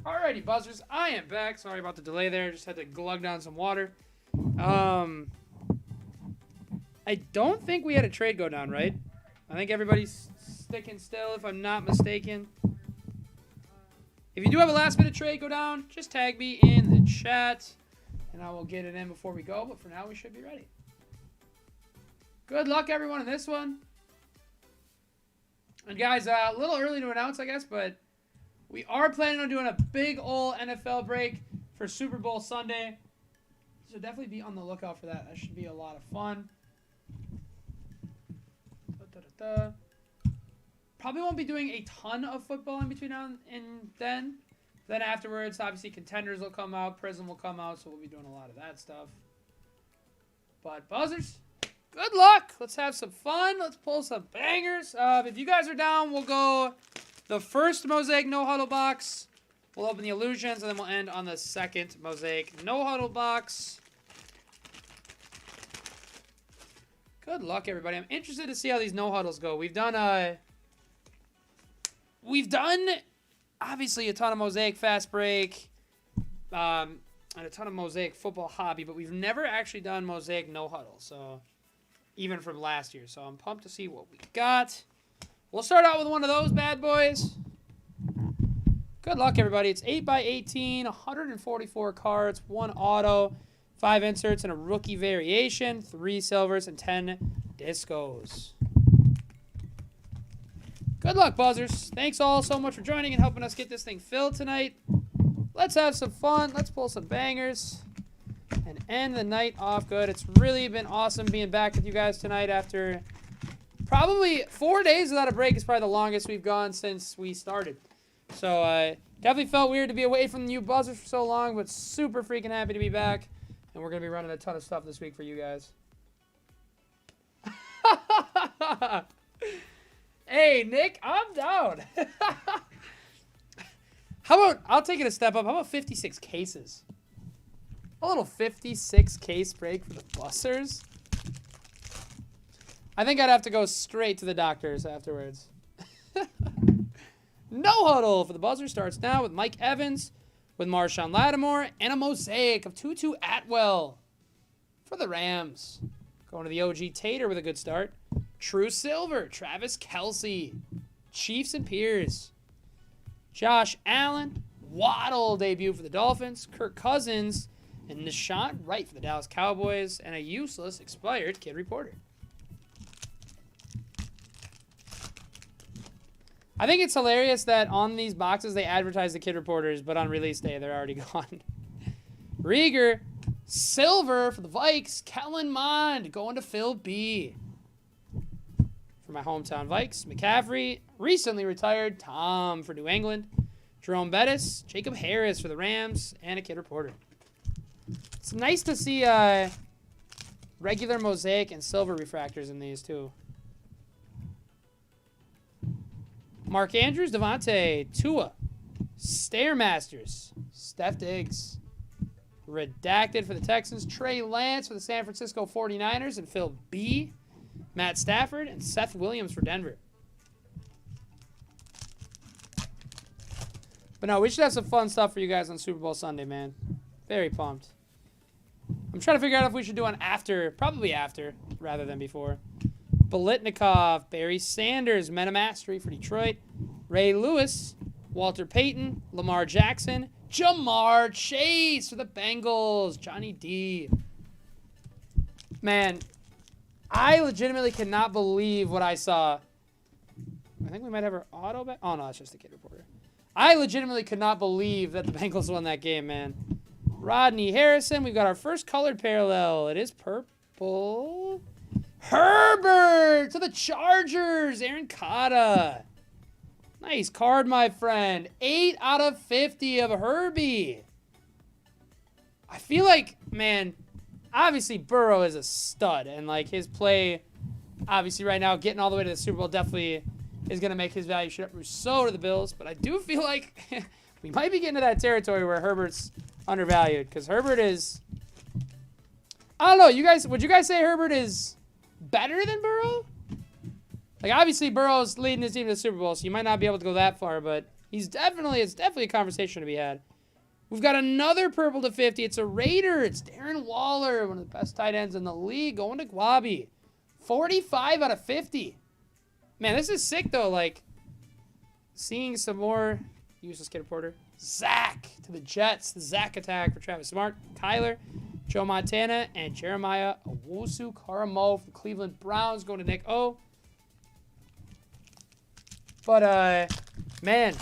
Alrighty, buzzers. I am back. Sorry about the delay there. Just had to glug down some water. I don't think we had a trade go down, right? I think everybody's sticking still, if I'm not mistaken. If you do have a last-minute trade go down, just tag me in the chat, and I will get it in before we go. But for now, we should be ready. Good luck, everyone, in this one. And, guys, a little early to announce, I guess, but we are planning on doing a big old NFL break for Super Bowl Sunday. So definitely be on the lookout for that. That should be a lot of fun. Probably won't be doing a ton of football in between now and then. Then afterwards, obviously, Contenders will come out. Prism will come out, so we'll be doing a lot of that stuff. But, buzzers, good luck. Let's have some fun. Let's pull some bangers. If you guys are down, we'll go the first Mosaic No Huddle box. We'll open the Illusions, and then we'll end on the second Mosaic No Huddle box. Good luck, everybody. I'm interested to see how these no huddles go. We've done obviously a ton of Mosaic Fast Break, and a ton of Mosaic Football Hobby, but we've never actually done Mosaic No Huddle. So even from last year. So I'm pumped to see what we got. We'll start out with one of those bad boys. Good luck, everybody. It's 8x18, 144 cards, 1 auto, 5 inserts, and a rookie variation, 3 silvers, and 10 discos. Good luck, buzzers. Thanks all so much for joining and helping us get this thing filled tonight. Let's have some fun. Let's pull some bangers and end the night off good. It's really been awesome being back with you guys tonight after probably 4 days without a break. Is probably the longest we've gone since we started. So definitely felt weird to be away from you buzzers for so long, but super freaking happy to be back. And we're going to be running a ton of stuff this week for you guys. Hey, Nick, I'm down. How about, I'll take it a step up. How about 56 cases? A little 56 case break for the buzzers. I think I'd have to go straight to the doctors afterwards. No huddle for the buzzer starts now with Mike Evans, with Marshawn Lattimore, and a Mosaic of Tutu Atwell for the Rams. Going to the OG Tater with a good start. True Silver, Travis Kelce, Chiefs and Peers. Josh Allen, Waddle debut for the Dolphins, Kirk Cousins, and Nashon Wright for the Dallas Cowboys, and a useless expired Kid Reporter. I think it's hilarious that on these boxes they advertise the Kid Reporters, but on release day they're already gone. Rieger, Silver for the Vikes, Kellen Mond going to Phil B. For my hometown Vikes, McCaffrey, recently retired Tom for New England, Jerome Bettis, Jacob Harris for the Rams, and a Kid Reporter. It's nice to see regular Mosaic and Silver refractors in these too. Mark Andrews, Devontae, Tua, Stairmasters, Steph Diggs, Redacted for the Texans, Trey Lance for the San Francisco 49ers, and Phil B, Matt Stafford, and Seth Williams for Denver. But no, we should have some fun stuff for you guys on Super Bowl Sunday, man. Very pumped. I'm trying to figure out if we should do an after, probably after, rather than before. Bolitnikov, Barry Sanders, Mena Mastery for Detroit, Ray Lewis, Walter Payton, Lamar Jackson, Jamar Chase for the Bengals, Johnny D. Man, I legitimately cannot believe what I saw. I think we might have our auto back. Oh, no, that's just a Kid Reporter. I legitimately could not believe that the Bengals won that game, man. Rodney Harrison, we've got our first colored parallel. It is purple. Herbert to the Chargers, Aaron Cotta. Nice card, my friend. 8 out of 50 of Herbie. I feel like, man, obviously Burrow is a stud. And, like, his play, obviously right now, getting all the way to the Super Bowl definitely is going to make his value shoot up Rousseau to the Bills. But I do feel like we might be getting to that territory where Herbert's undervalued. Because Herbert is, I don't know, you guys, would you guys say Herbert is better than Burrow? Like, obviously, Burrow's leading his team to the Super Bowl, so you might not be able to go that far, but It's definitely a conversation to be had. We've got another purple to 50. It's a Raider. It's Darren Waller, one of the best tight ends in the league, going to Guabi. 45 out of 50. Man, this is sick, though. Like, seeing some more useless kid reporter. Zach to the Jets. The Zach attack for Travis Smart. Kyler, Joe Montana, and Jeremiah Owusu-Koramoah for the Cleveland Browns, going to Nick O. But, man,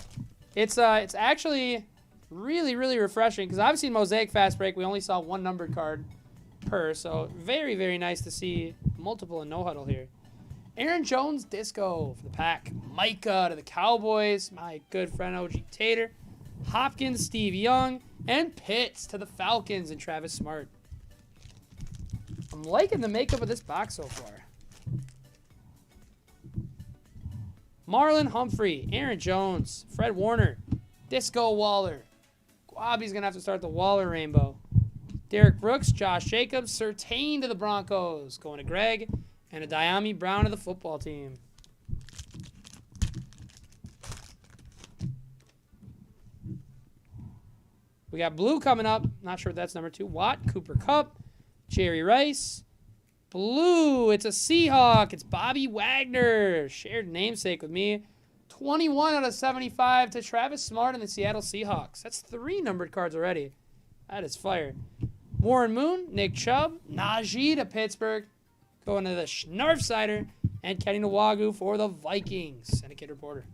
it's actually really, really refreshing, because I've seen Mosaic Fast Break. We only saw one numbered card per, so very, very nice to see multiple in no huddle here. Aaron Jones Disco for the Pack. Micah to the Cowboys. My good friend OG Tater. Hopkins, Steve Young, and Pitts to the Falcons and Travis Smart. I'm liking the makeup of this box so far. Marlon Humphrey, Aaron Jones, Fred Warner, Disco Waller. Guabi's going to have to start the Waller rainbow. Derek Brooks, Josh Jacobs, Surtain to the Broncos. Going to Greg. And a Diami Brown to the football team. We got blue coming up. Not sure if that's number 2. Watt, Cooper Kupp, Jerry Rice. Blue, it's a Seahawk. It's Bobby Wagner. Shared namesake with me. 21 out of 75 to Travis Smart and the Seattle Seahawks. That's 3 numbered cards already. That is fire. Warren Moon, Nick Chubb, Najee to Pittsburgh. Going to the Schnarfsider. And Kenny Nwagu for the Vikings. Syndicate reporter.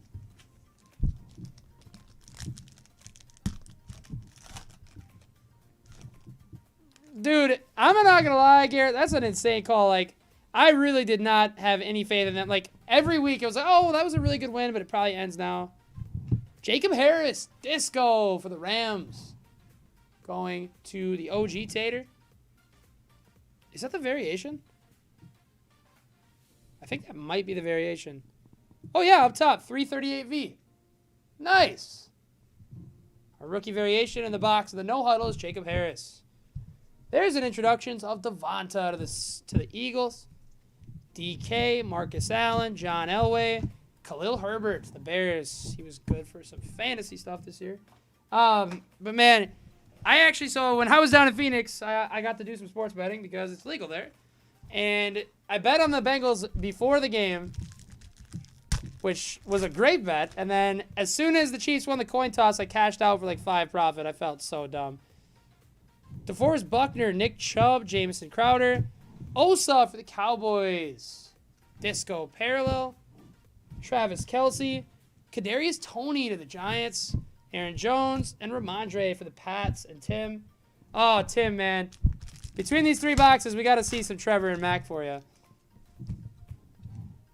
Dude, I'm not going to lie, Garrett. That's an insane call. Like, I really did not have any faith in that. Like, every week it was like, oh, that was a really good win, but it probably ends now. Jacob Harris, Disco for the Rams. Going to the OG Tater. Is that the variation? I think that might be the variation. Oh, yeah, up top, 338V. Nice. A rookie variation in the box of the no huddle is Jacob Harris. There's an introduction of Devonta to the Eagles. DK, Marcus Allen, John Elway, Khalil Herbert, the Bears. He was good for some fantasy stuff this year. But, man, so when I was down in Phoenix, I got to do some sports betting because it's legal there. And I bet on the Bengals before the game, which was a great bet. And then as soon as the Chiefs won the coin toss, I cashed out for like 5 profit. I felt so dumb. DeForest Buckner, Nick Chubb, Jamison Crowder. Osa for the Cowboys. Disco Parallel. Travis Kelce. Kadarius Toney to the Giants. Aaron Jones. And Ramondre for the Pats. And Tim. Oh, Tim, man. Between these 3 boxes, we got to see some Trevor and Mac for you.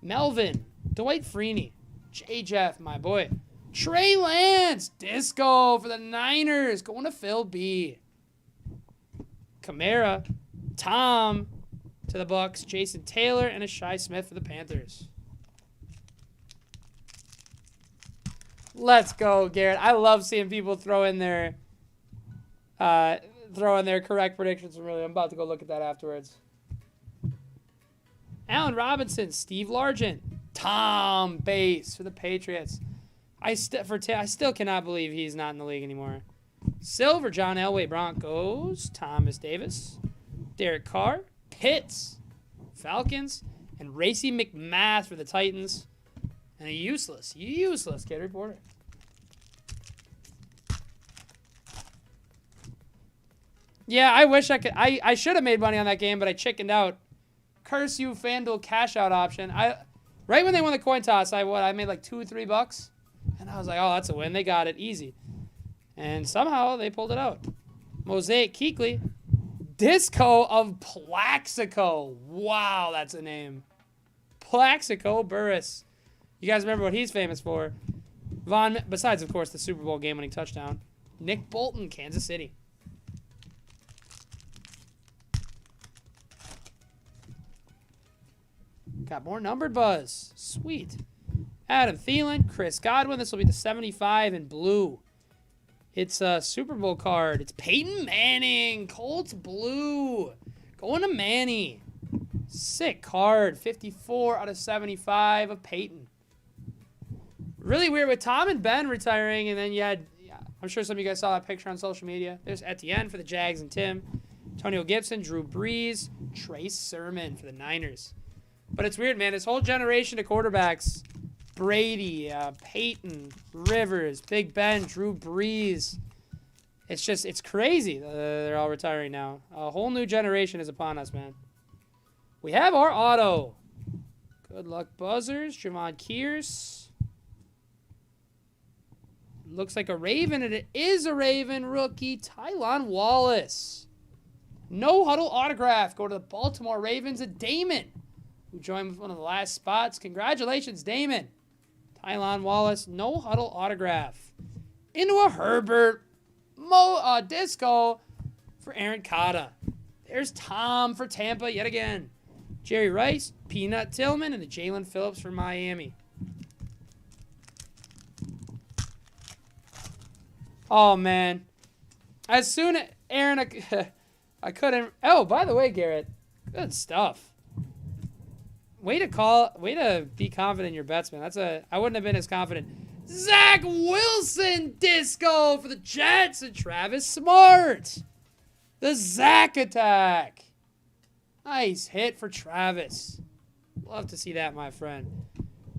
Melvin. Dwight Freeney. J. Jeff, my boy. Trey Lance. Disco for the Niners. Going to Phil B. Kamara, Tom to the Bucks, Jason Taylor, and a Shi Smith for the Panthers. Let's go, Garrett. I love seeing people throw in their correct predictions. Really, I'm about to go look at that afterwards. Allen Robinson, Steve Largent, Tom Bass for the Patriots. I still cannot believe he's not in the league anymore. Silver, John Elway, Broncos. Thomas Davis. Derek Carr. Pitts. Falcons. And Racy McMath for the Titans. And a useless kid reporter. Yeah, I wish I could. I should have made money on that game, but I chickened out. Curse you, FanDuel cash out option. Right when they won the coin toss, I made like $2 or $3. And I was like, oh, that's a win. They got it easy. And somehow they pulled it out. Mosaic Kuechly. Disco of Plaxico. Wow, that's a name. Plaxico Burress. You guys remember what he's famous for. Besides, of course, the Super Bowl game-winning touchdown. Nick Bolton, Kansas City. Got more numbered buzz. Sweet. Adam Thielen, Chris Godwin. This will be the 75 in blue. It's a Super Bowl card. It's Peyton Manning. Colts blue. Going to Manny. Sick card. 54 out of 75 of Peyton. Really weird with Tom and Ben retiring, and then you had, I'm sure some of you guys saw that picture on social media. There's Etienne for the Jags and Tim. Antonio Gibson, Drew Brees, Trace Sermon for the Niners. But it's weird, man. This whole generation of quarterbacks, Brady, Peyton, Rivers, Big Ben, Drew Brees. It's crazy. They're all retiring now. A whole new generation is upon us, man. We have our auto. Good luck, buzzers. Javon Kears. Looks like a Raven, and it is a Raven rookie. Tylan Wallace. No huddle autograph. Go to the Baltimore Ravens at Damon, who joined with one of the last spots. Congratulations, Damon. Tylan Wallace, no huddle autograph. Into a Herbert disco for Aaron Cotta. There's Tom for Tampa yet again. Jerry Rice, Peanut Tillman, and the Jalen Phillips for Miami. Oh, man. As soon as Aaron, I couldn't. Oh, by the way, Garrett, good stuff. Way to be confident in your bets, man. I wouldn't have been as confident. Zach Wilson disco for the Jets and Travis Smart. The Zach attack. Nice hit for Travis. Love to see that, my friend.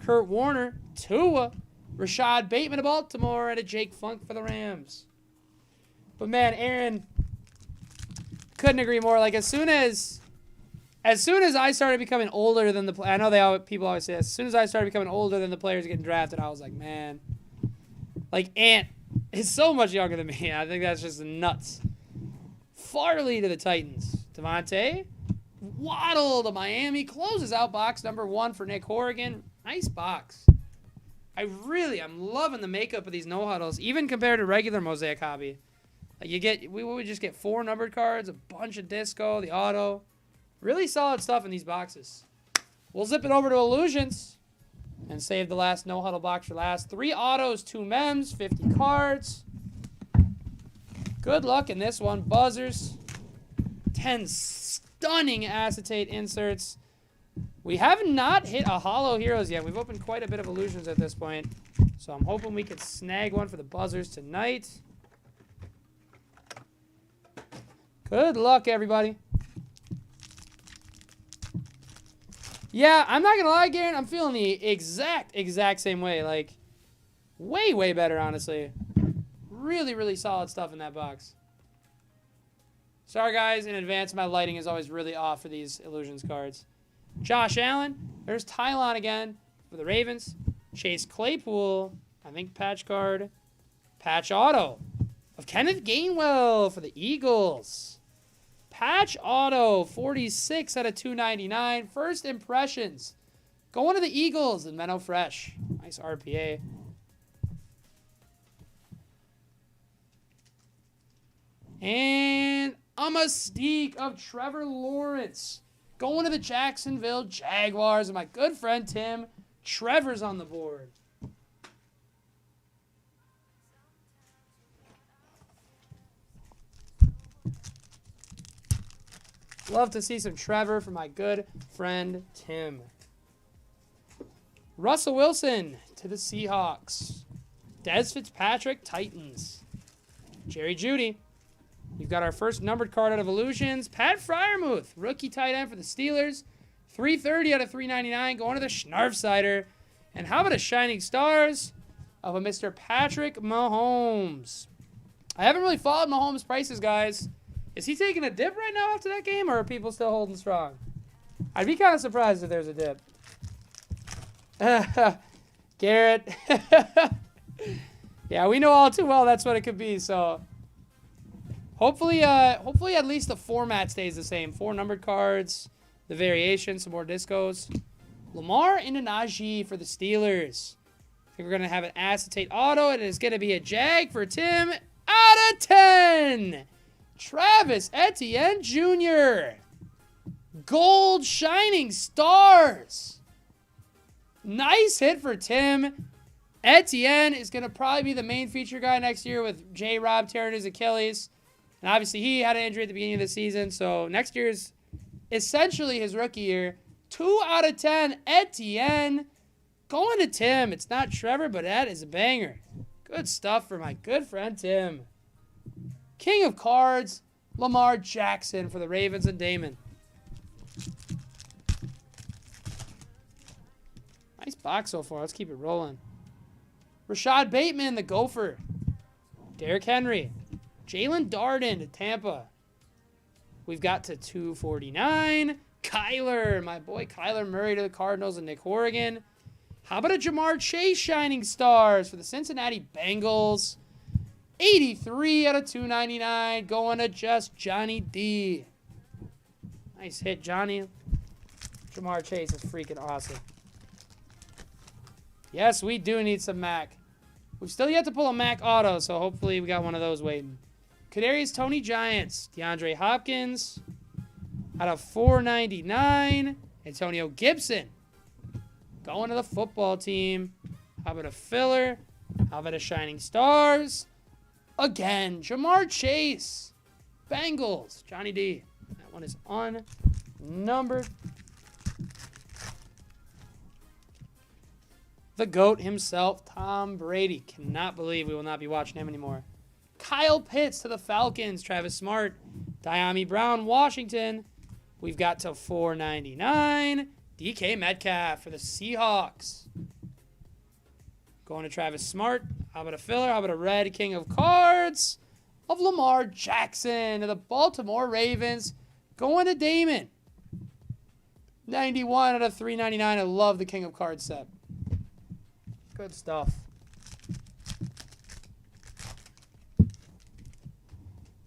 Kurt Warner, Tua, Rashad Bateman of Baltimore, and a Jake Funk for the Rams. But man, Aaron, couldn't agree more. Like as soon as I started becoming older than the, I know people always say this, as soon as I started becoming older than the players getting drafted, I was like, man, like Ant is so much younger than me. I think that's just nuts. Farley to the Titans. Devontae Waddle to Miami. Closes out box number 1 for Nick Horrigan. Nice box. I'm loving the makeup of these no huddles, even compared to regular Mosaic hobby. Like we would just get 4 numbered cards, a bunch of disco, the auto. Really solid stuff in these boxes. We'll zip it over to Illusions and save the last no huddle box for last. 3 autos, 2 mems, 50 cards. Good luck in this one. Buzzers. 10 stunning acetate inserts. We have not hit a Hollow Heroes yet. We've opened quite a bit of Illusions at this point. So I'm hoping we could snag one for the Buzzers tonight. Good luck, everybody. Yeah, I'm not going to lie, Garen. I'm feeling the exact same way. Like, way better, honestly. Really solid stuff in that box. Sorry, guys, in advance. My lighting is always really off for these Illusions cards. Josh Allen. There's Tylan again for the Ravens. Chase Claypool. I think patch card. Patch auto of Kenneth Gainwell for the Eagles. Patch auto, 46 out of 299. First impressions. Going to the Eagles and Menno Fresh. Nice RPA. And a Mystique of Trevor Lawrence. Going to the Jacksonville Jaguars. And my good friend Tim. Trevor's on the board. Love to see some Trevor from my good friend Tim. Russell Wilson to the Seahawks. Dez Fitzpatrick, Titans. Jerry Jeudy. We've got our first numbered card out of Illusions. Pat Freiermuth, rookie tight end for the Steelers. 330 out of 399, going to the Schnarfsider. And how about a Shining Stars of a Mr. Patrick Mahomes? I haven't really followed Mahomes' prices, guys. Is he taking a dip right now after that game, or are people still holding strong? I'd be kind of surprised if there's a dip. Garrett. Yeah, we know all too well that's what it could be, so hopefully at least the format stays the same. 4 numbered cards, the variation, some more discos. Lamar into Najee for the Steelers. I think we're going to have an acetate auto, and it's going to be a Jag for Tim out of 10. Travis Etienne Jr. Gold Shining Stars. Nice hit for Tim. Etienne is going to probably be the main feature guy next year with J-Rob tearing his Achilles. And obviously he had an injury at the beginning of the season. So next year is essentially his rookie year. 2 out of 10 Etienne. Going to Tim. It's not Trevor, but that is a banger. Good stuff for my good friend Tim. King of Cards, Lamar Jackson for the Ravens and Damon. Nice box so far. Let's keep it rolling. Rashad Bateman, the Gopher. Derrick Henry. Jalen Darden to Tampa. We've got to 249. Kyler, my boy Kyler Murray to the Cardinals and Nick Horrigan. How about a Jamar Chase Shining Stars for the Cincinnati Bengals? 83 out of 299. Going to just Johnny D. Nice hit, Johnny. Jamar Chase is freaking awesome. Yes, we do need some Mac. We've still yet to pull a Mac Auto, so hopefully we got one of those waiting. Kadarius Toney Giants. DeAndre Hopkins. Out of 499. Antonio Gibson. Going to the football team. How about a filler? How about a Shining Stars? Again, Jamar Chase. Bengals. Johnny D. That one is unnumbered. The GOAT himself, Tom Brady. Cannot believe we will not be watching him anymore. Kyle Pitts to the Falcons. Travis Smart. Diami Brown, Washington. We've got to 499. DK Metcalf for the Seahawks. Going to Travis Smart. How about a filler? How about a red King of Cards of Lamar Jackson to the Baltimore Ravens. Going to Damon. 91 out of 399. I love the King of Cards set. Good stuff.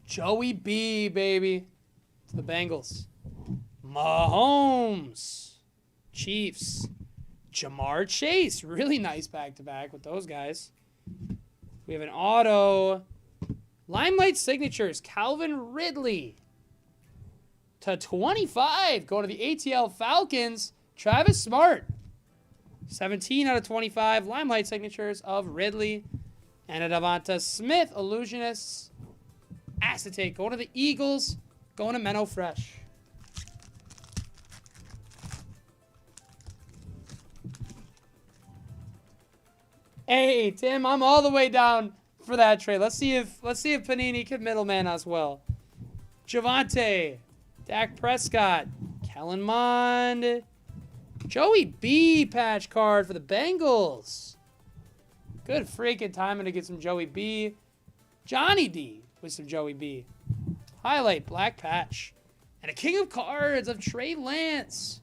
Joey B, baby. To the Bengals. Mahomes. Chiefs. Jamar Chase. Really nice back-to-back with those guys. We have an auto. Limelight Signatures. Calvin Ridley. To 25. Going to the ATL Falcons. Travis Smart. 17 out of 25. Limelight Signatures of Ridley. And a Devonta Smith. Illusionists. Acetate. Going to the Eagles. Going to Menno Fresh. Hey, Tim, I'm all the way down for that trade. Let's see if Panini can middleman us well. Javonte. Dak Prescott. Kellen Mond. Joey B patch card for the Bengals. Good freaking timing to get some Joey B. Johnny D with some Joey B. Highlight, black patch. And a King of Cards of Trey Lance.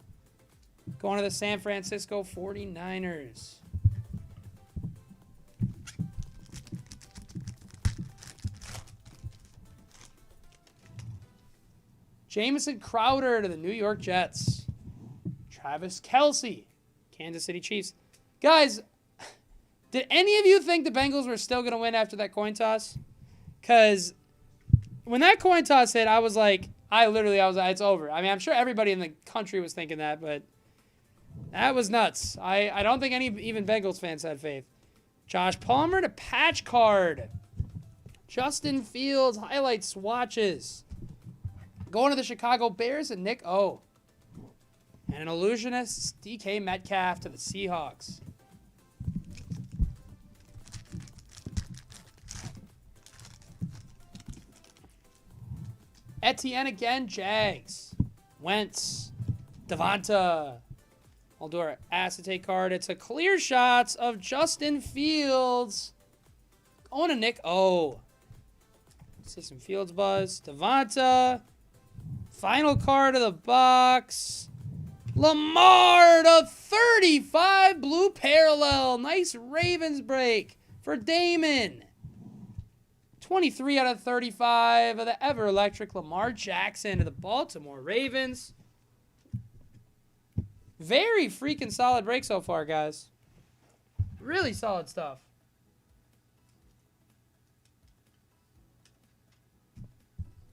Going to the San Francisco 49ers. Jamison Crowder to the New York Jets. Travis Kelce, Kansas City Chiefs. Guys, did any of you think the Bengals were still going to win after that coin toss? Because when that coin toss hit, I was like, it's over. I mean, I'm sure everybody in the country was thinking that, but that was nuts. I don't think any even Bengals fans had faith. Josh Palmer to patch card. Justin Fields, highlight swatches. Going to the Chicago Bears and Nick O. And an illusionist, DK Metcalf to the Seahawks. Etienne again, Jags. Wentz. Devonta. I'll do our acetate card. It's a clear shots of Justin Fields. Going to Nick O. See some Fields buzz. Devonta. Final card of the box. Lamar to 35 blue parallel. Nice Ravens break for Damon. 23 out of 35 of the ever electric Lamar Jackson to the Baltimore Ravens. Very freaking solid break so far, guys. Really solid stuff.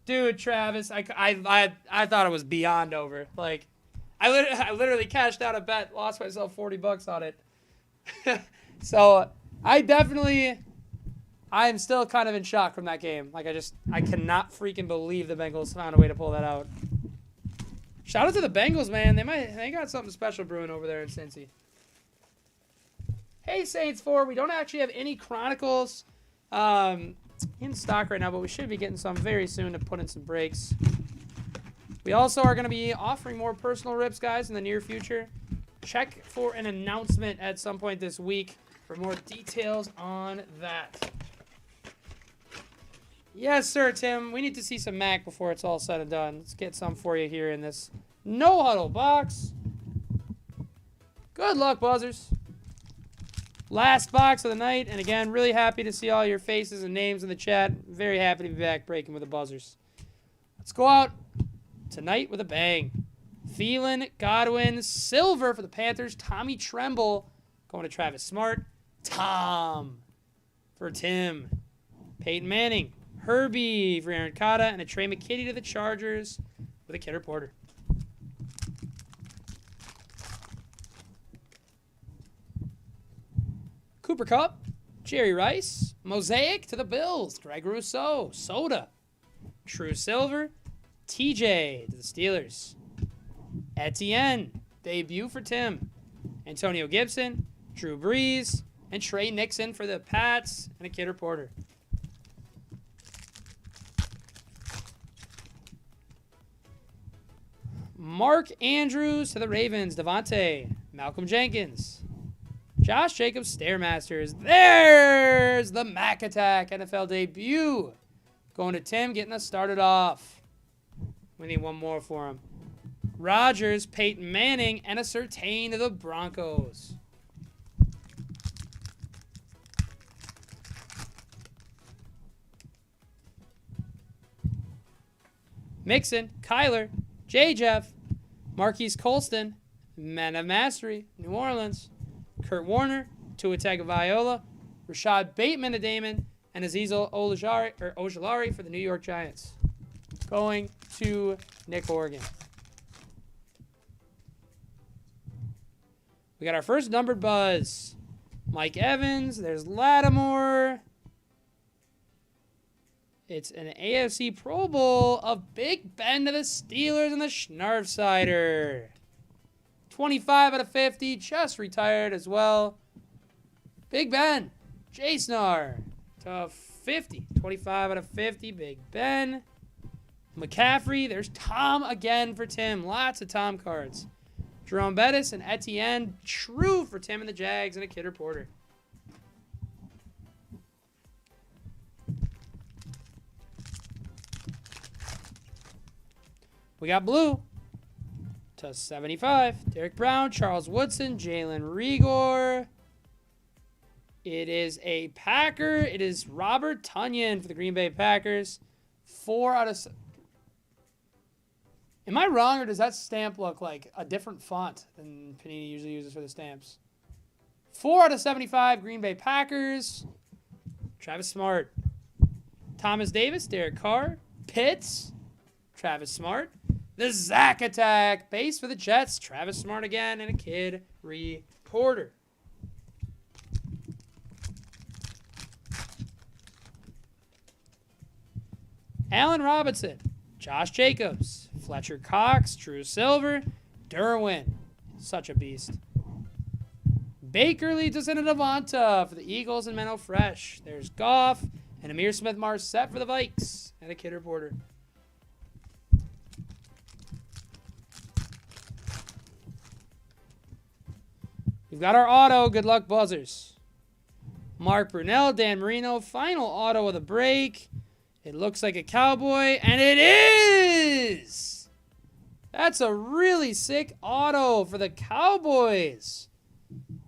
Dude, Travis, I thought it was beyond over. Like, I literally cashed out a bet, lost myself $40 on it. So, I am still kind of in shock from that game. Like, I cannot freaking believe the Bengals found a way to pull that out. Shout out to the Bengals, man. They got something special brewing over there in Cincy. Hey, Saints 4. We don't actually have any Chronicles in stock right now, but we should be getting some very soon to put in some breaks. We also are going to be offering more personal rips, guys, in the near future. Check for an announcement at some point this week for more details on that. Yes, sir, Tim. We need to see some Mac before it's all said and done. Let's get some for you here in this no huddle box. Good luck, buzzers. Last box of the night. And again, really happy to see all your faces and names in the chat. Very happy to be back breaking with the buzzers. Let's go out tonight with a bang. Thielen, Godwin, silver for the Panthers. Tommy Tremble going to Travis Smart. Tom for Tim. Peyton Manning. Herbie for Aaron Cotta, and a Trey McKitty to the Chargers with a Kidder Porter. Cooper Kupp, Jerry Rice, Mosaic to the Bills, Greg Rousseau, Soda, True Silver, TJ to the Steelers, Etienne, debut for Tim, Antonio Gibson, Drew Brees, and Trey Nixon for the Pats, and a Kidder Porter. Mark Andrews to the Ravens. Devontae. Malcolm Jenkins. Josh Jacobs, Stairmasters. There's the Mac Attack NFL debut. Going to Tim, getting us started off. We need one more for him. Rodgers, Peyton Manning, and a Surtain to the Broncos. Mixon, Kyler, J. Jeff, Marquise Colston, Men of Mastery, New Orleans, Kurt Warner, Tua Tagovailoa, Rashad Bateman to Damon, and Azeez Ojulari for the New York Giants. Going to Nick Horgan. We got our first numbered buzz. Mike Evans, there's Lattimore. It's an AFC Pro Bowl of Big Ben to the Steelers and the Schnarfsider. 25 out of 50, just retired as well. Big Ben, J-Snar to 50. 25 out of 50, Big Ben. McCaffrey, there's Tom again for Tim. Lots of Tom cards. Jerome Bettis and Etienne, true for Tim and the Jags, and a Kidder Porter. We got blue to 75. Derek Brown, Charles Woodson, Jalen Rigor. It is a Packer. It is Robert Tonyan for the Green Bay Packers. 4 out of 7. Am I wrong, or does that stamp look like a different font than Panini usually uses for the stamps? 4 out of 75, Green Bay Packers. Travis Smart. Thomas Davis, Derek Carr. Pitts, Travis Smart. The Zach Attack, base for the Jets. Travis Smart again, and a Kid Reporter. Allen Robinson, Josh Jacobs, Fletcher Cox, True Silver, Derwin, such a beast. Baker leads us into Devonta for the Eagles and Menno Fresh. There's Goff and Amir Smith-Marset for the Vikes, and a Kid Reporter. We've got our auto. Good luck, buzzers. Mark Brunell, Dan Marino, final auto of the break. It looks like a Cowboy, and it is! That's a really sick auto for the Cowboys.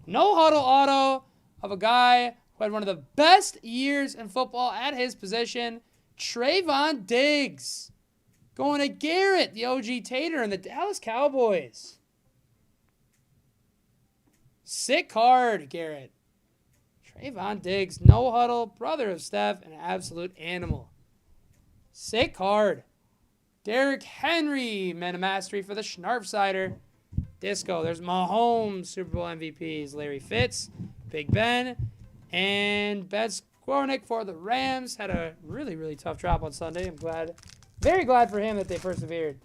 No huddle auto of a guy who had one of the best years in football at his position, Trayvon Diggs. Going to Garrett, the OG Tater, and the Dallas Cowboys. Sick card, Garrett. Trayvon Diggs, no huddle, brother of Steph, an absolute animal. Sick card. Derrick Henry, Men of Mastery for the Schnarfsider. Disco, there's Mahomes, Super Bowl MVPs. Larry Fitz, Big Ben, and Ben Skornick for the Rams. Had a really, really tough drop on Sunday. I'm glad, very glad for him that they persevered.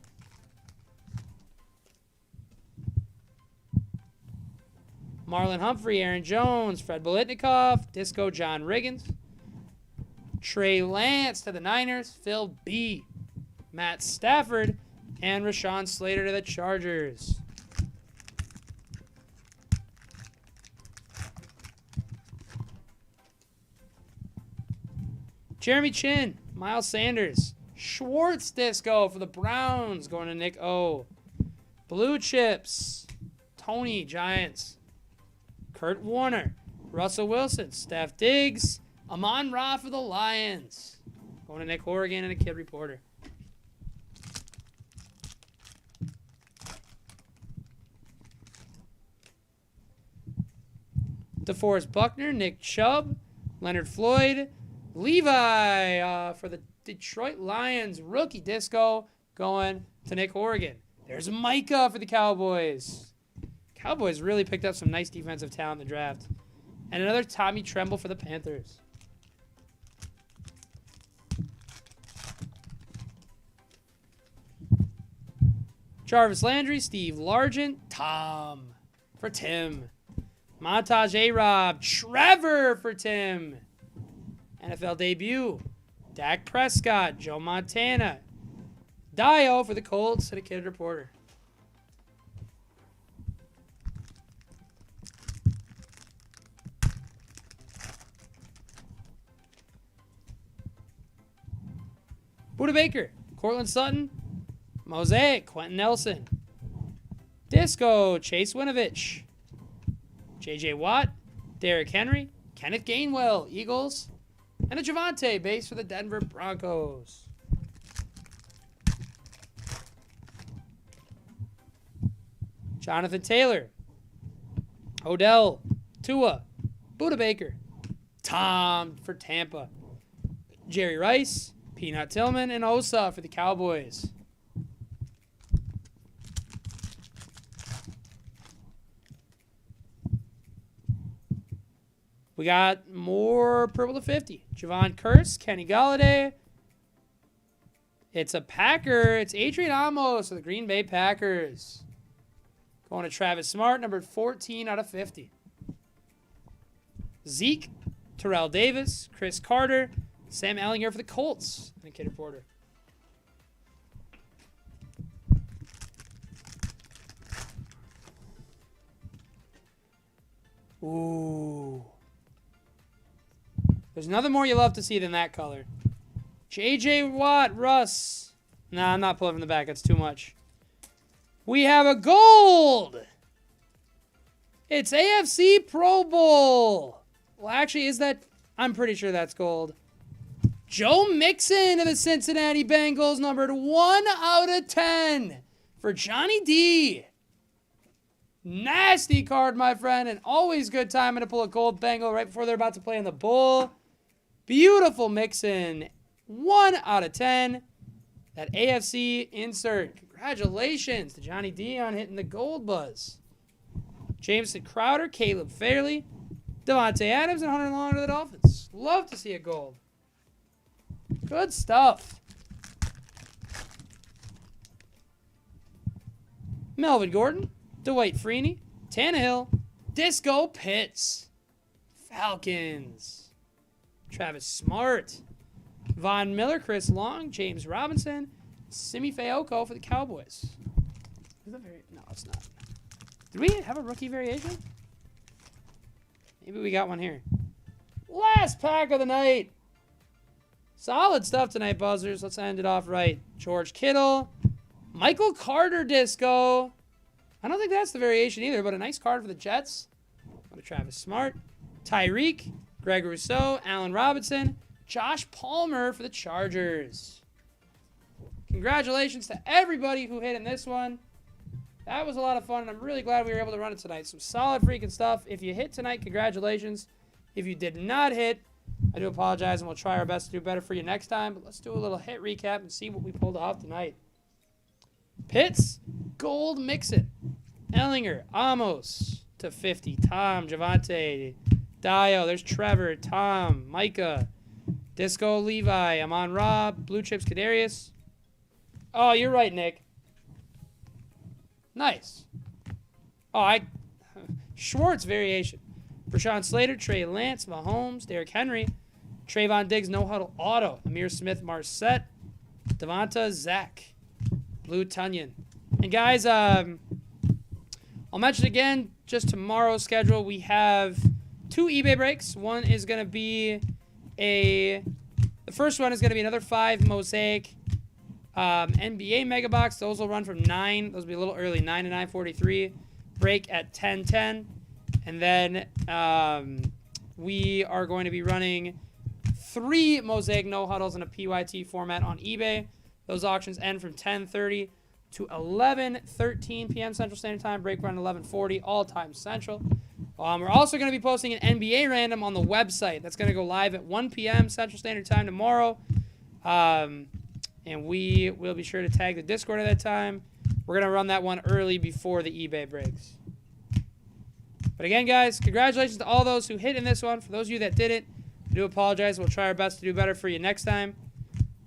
Marlon Humphrey, Aaron Jones, Fred Biletnikoff, Disco John Riggins, Trey Lance to the Niners, Phil B, Matt Stafford, and Rashawn Slater to the Chargers. Jeremy Chin, Miles Sanders, Schwartz Disco for the Browns going to Nick O. Blue Chips, Tony Giants, Kurt Warner, Russell Wilson, Steph Diggs, Amon-Ra for the Lions going to Nick Horrigan and a Kid Reporter. DeForest Buckner, Nick Chubb, Leonard Floyd, Levi for the Detroit Lions, rookie disco going to Nick Horrigan. There's Micah for the Cowboys. Cowboys really picked up some nice defensive talent in the draft. And another Tommy Tremble for the Panthers. Jarvis Landry, Steve Largent, Tom for Tim. Montage A-Rob, Trevor for Tim. NFL debut, Dak Prescott, Joe Montana, Dio for the Colts, and a Kid Reporter. Buda Baker, Cortland Sutton, Mosaic, Quentin Nelson, Disco, Chase Winovich, J.J. Watt, Derrick Henry, Kenneth Gainwell, Eagles, and a Javante base for the Denver Broncos. Jonathan Taylor, Odell, Tua, Buda Baker, Tom for Tampa, Jerry Rice, Peanut Tillman, and Osa for the Cowboys. We got more purple to 50. Javon Curse, Kenny Galladay. It's a Packer. It's Adrian Amos of the Green Bay Packers. Going to Travis Smart, numbered 14 out of 50. Zeke, Terrell Davis, Chris Carter, Sam Ellinger for the Colts, and a Kid Reporter. Ooh. There's nothing more you love to see than that color. J.J. Watt, Russ. Nah, I'm not pulling from the back. That's too much. We have a gold. It's AFC Pro Bowl. Well, actually, is that? I'm pretty sure that's gold. Joe Mixon of the Cincinnati Bengals, numbered 1 out of 10 for Johnny D. Nasty card, my friend, and always good timing to pull a gold Bengal right before they're about to play in the bowl. Beautiful Mixon, 1 out of 10. That AFC insert. Congratulations to Johnny D on hitting the gold buzz. Jameson Crowder, Caleb Fairley, Devontae Adams, and Hunter Long to the Dolphins. Love to see a gold. Good stuff. Melvin Gordon, Dwight Freeney, Tannehill, Disco Pitts, Falcons, Travis Smart, Von Miller, Chris Long, James Robinson, Simi Fayoko for the Cowboys. Is that no, it's not. Did we have a rookie variation? Maybe we got one here. Last pack of the night. Solid stuff tonight, Buzzers. Let's end it off right. George Kittle, Michael Carter Disco. I don't think that's the variation either, but a nice card for the Jets. Go to Travis Smart, Tyreek, Greg Rousseau, Allen Robinson, Josh Palmer for the Chargers. Congratulations to everybody who hit in this one. That was a lot of fun, and I'm really glad we were able to run it tonight. Some solid freaking stuff. If you hit tonight, congratulations. If you did not hit, I do apologize, and we'll try our best to do better for you next time. But let's do a little hit recap and see what we pulled off tonight. Pitts, gold Mixon. Ellinger, Amos to 50. Tom, Javante, Dio. There's Trevor, Tom, Micah, Disco, Levi, Amon-Ra, Blue Chips, Kadarius. Oh, you're right, Nick. Nice. Oh, Schwartz variation. Rashawn Slater, Trey Lance, Mahomes, Derrick Henry, Trayvon Diggs, no huddle auto. Amir Smith, Marset, Devonta, Zach, Blue Tunyon. And guys, I'll mention again, just tomorrow's schedule, we have 2 eBay breaks. One is going to be the first one is going to be another 5 Mosaic NBA Mega Box. Those will run from 9. Those will be a little early, 9 to 9:43. Break at 10:10. And then we are going to be running 3 Mosaic no huddles in a PYT format on eBay. Those auctions end from 10:30 to 11:13 p.m. Central Standard Time. Break run 11:40 all time Central. We're also going to be posting an NBA random on the website. That's going to go live at 1 p.m. Central Standard Time tomorrow. And we will be sure to tag the Discord at that time. We're going to run that one early before the eBay breaks. But again, guys, congratulations to all those who hit in this one. For those of you that didn't, I do apologize. We'll try our best to do better for you next time.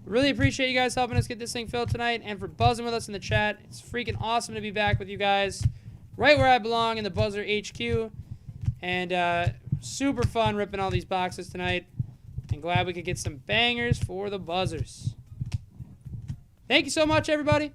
Really appreciate you guys helping us get this thing filled tonight and for buzzing with us in the chat. It's freaking awesome to be back with you guys right where I belong in the Buzzer HQ. And super fun ripping all these boxes tonight. And glad we could get some bangers for the Buzzers. Thank you so much, everybody. If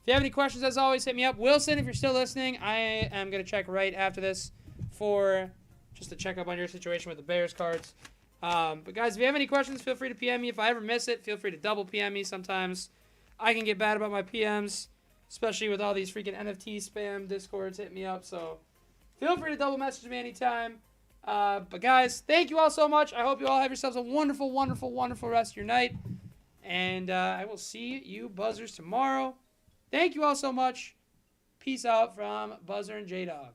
you have any questions, as always, hit me up. Wilson, if you're still listening, I am going to check right after this for just to check up on your situation with the Bears cards. But guys, if you have any questions, feel free to PM me. If I ever miss it, feel free to double PM me. Sometimes I can get bad about my PMs, especially with all these freaking NFT spam Discords hitting me up. So feel free to double message me anytime. But guys, thank you all so much. I hope you all have yourselves a wonderful, wonderful, wonderful rest of your night. And I will see you Buzzers tomorrow. Thank you all so much. Peace out from Buzzer and J-Dog.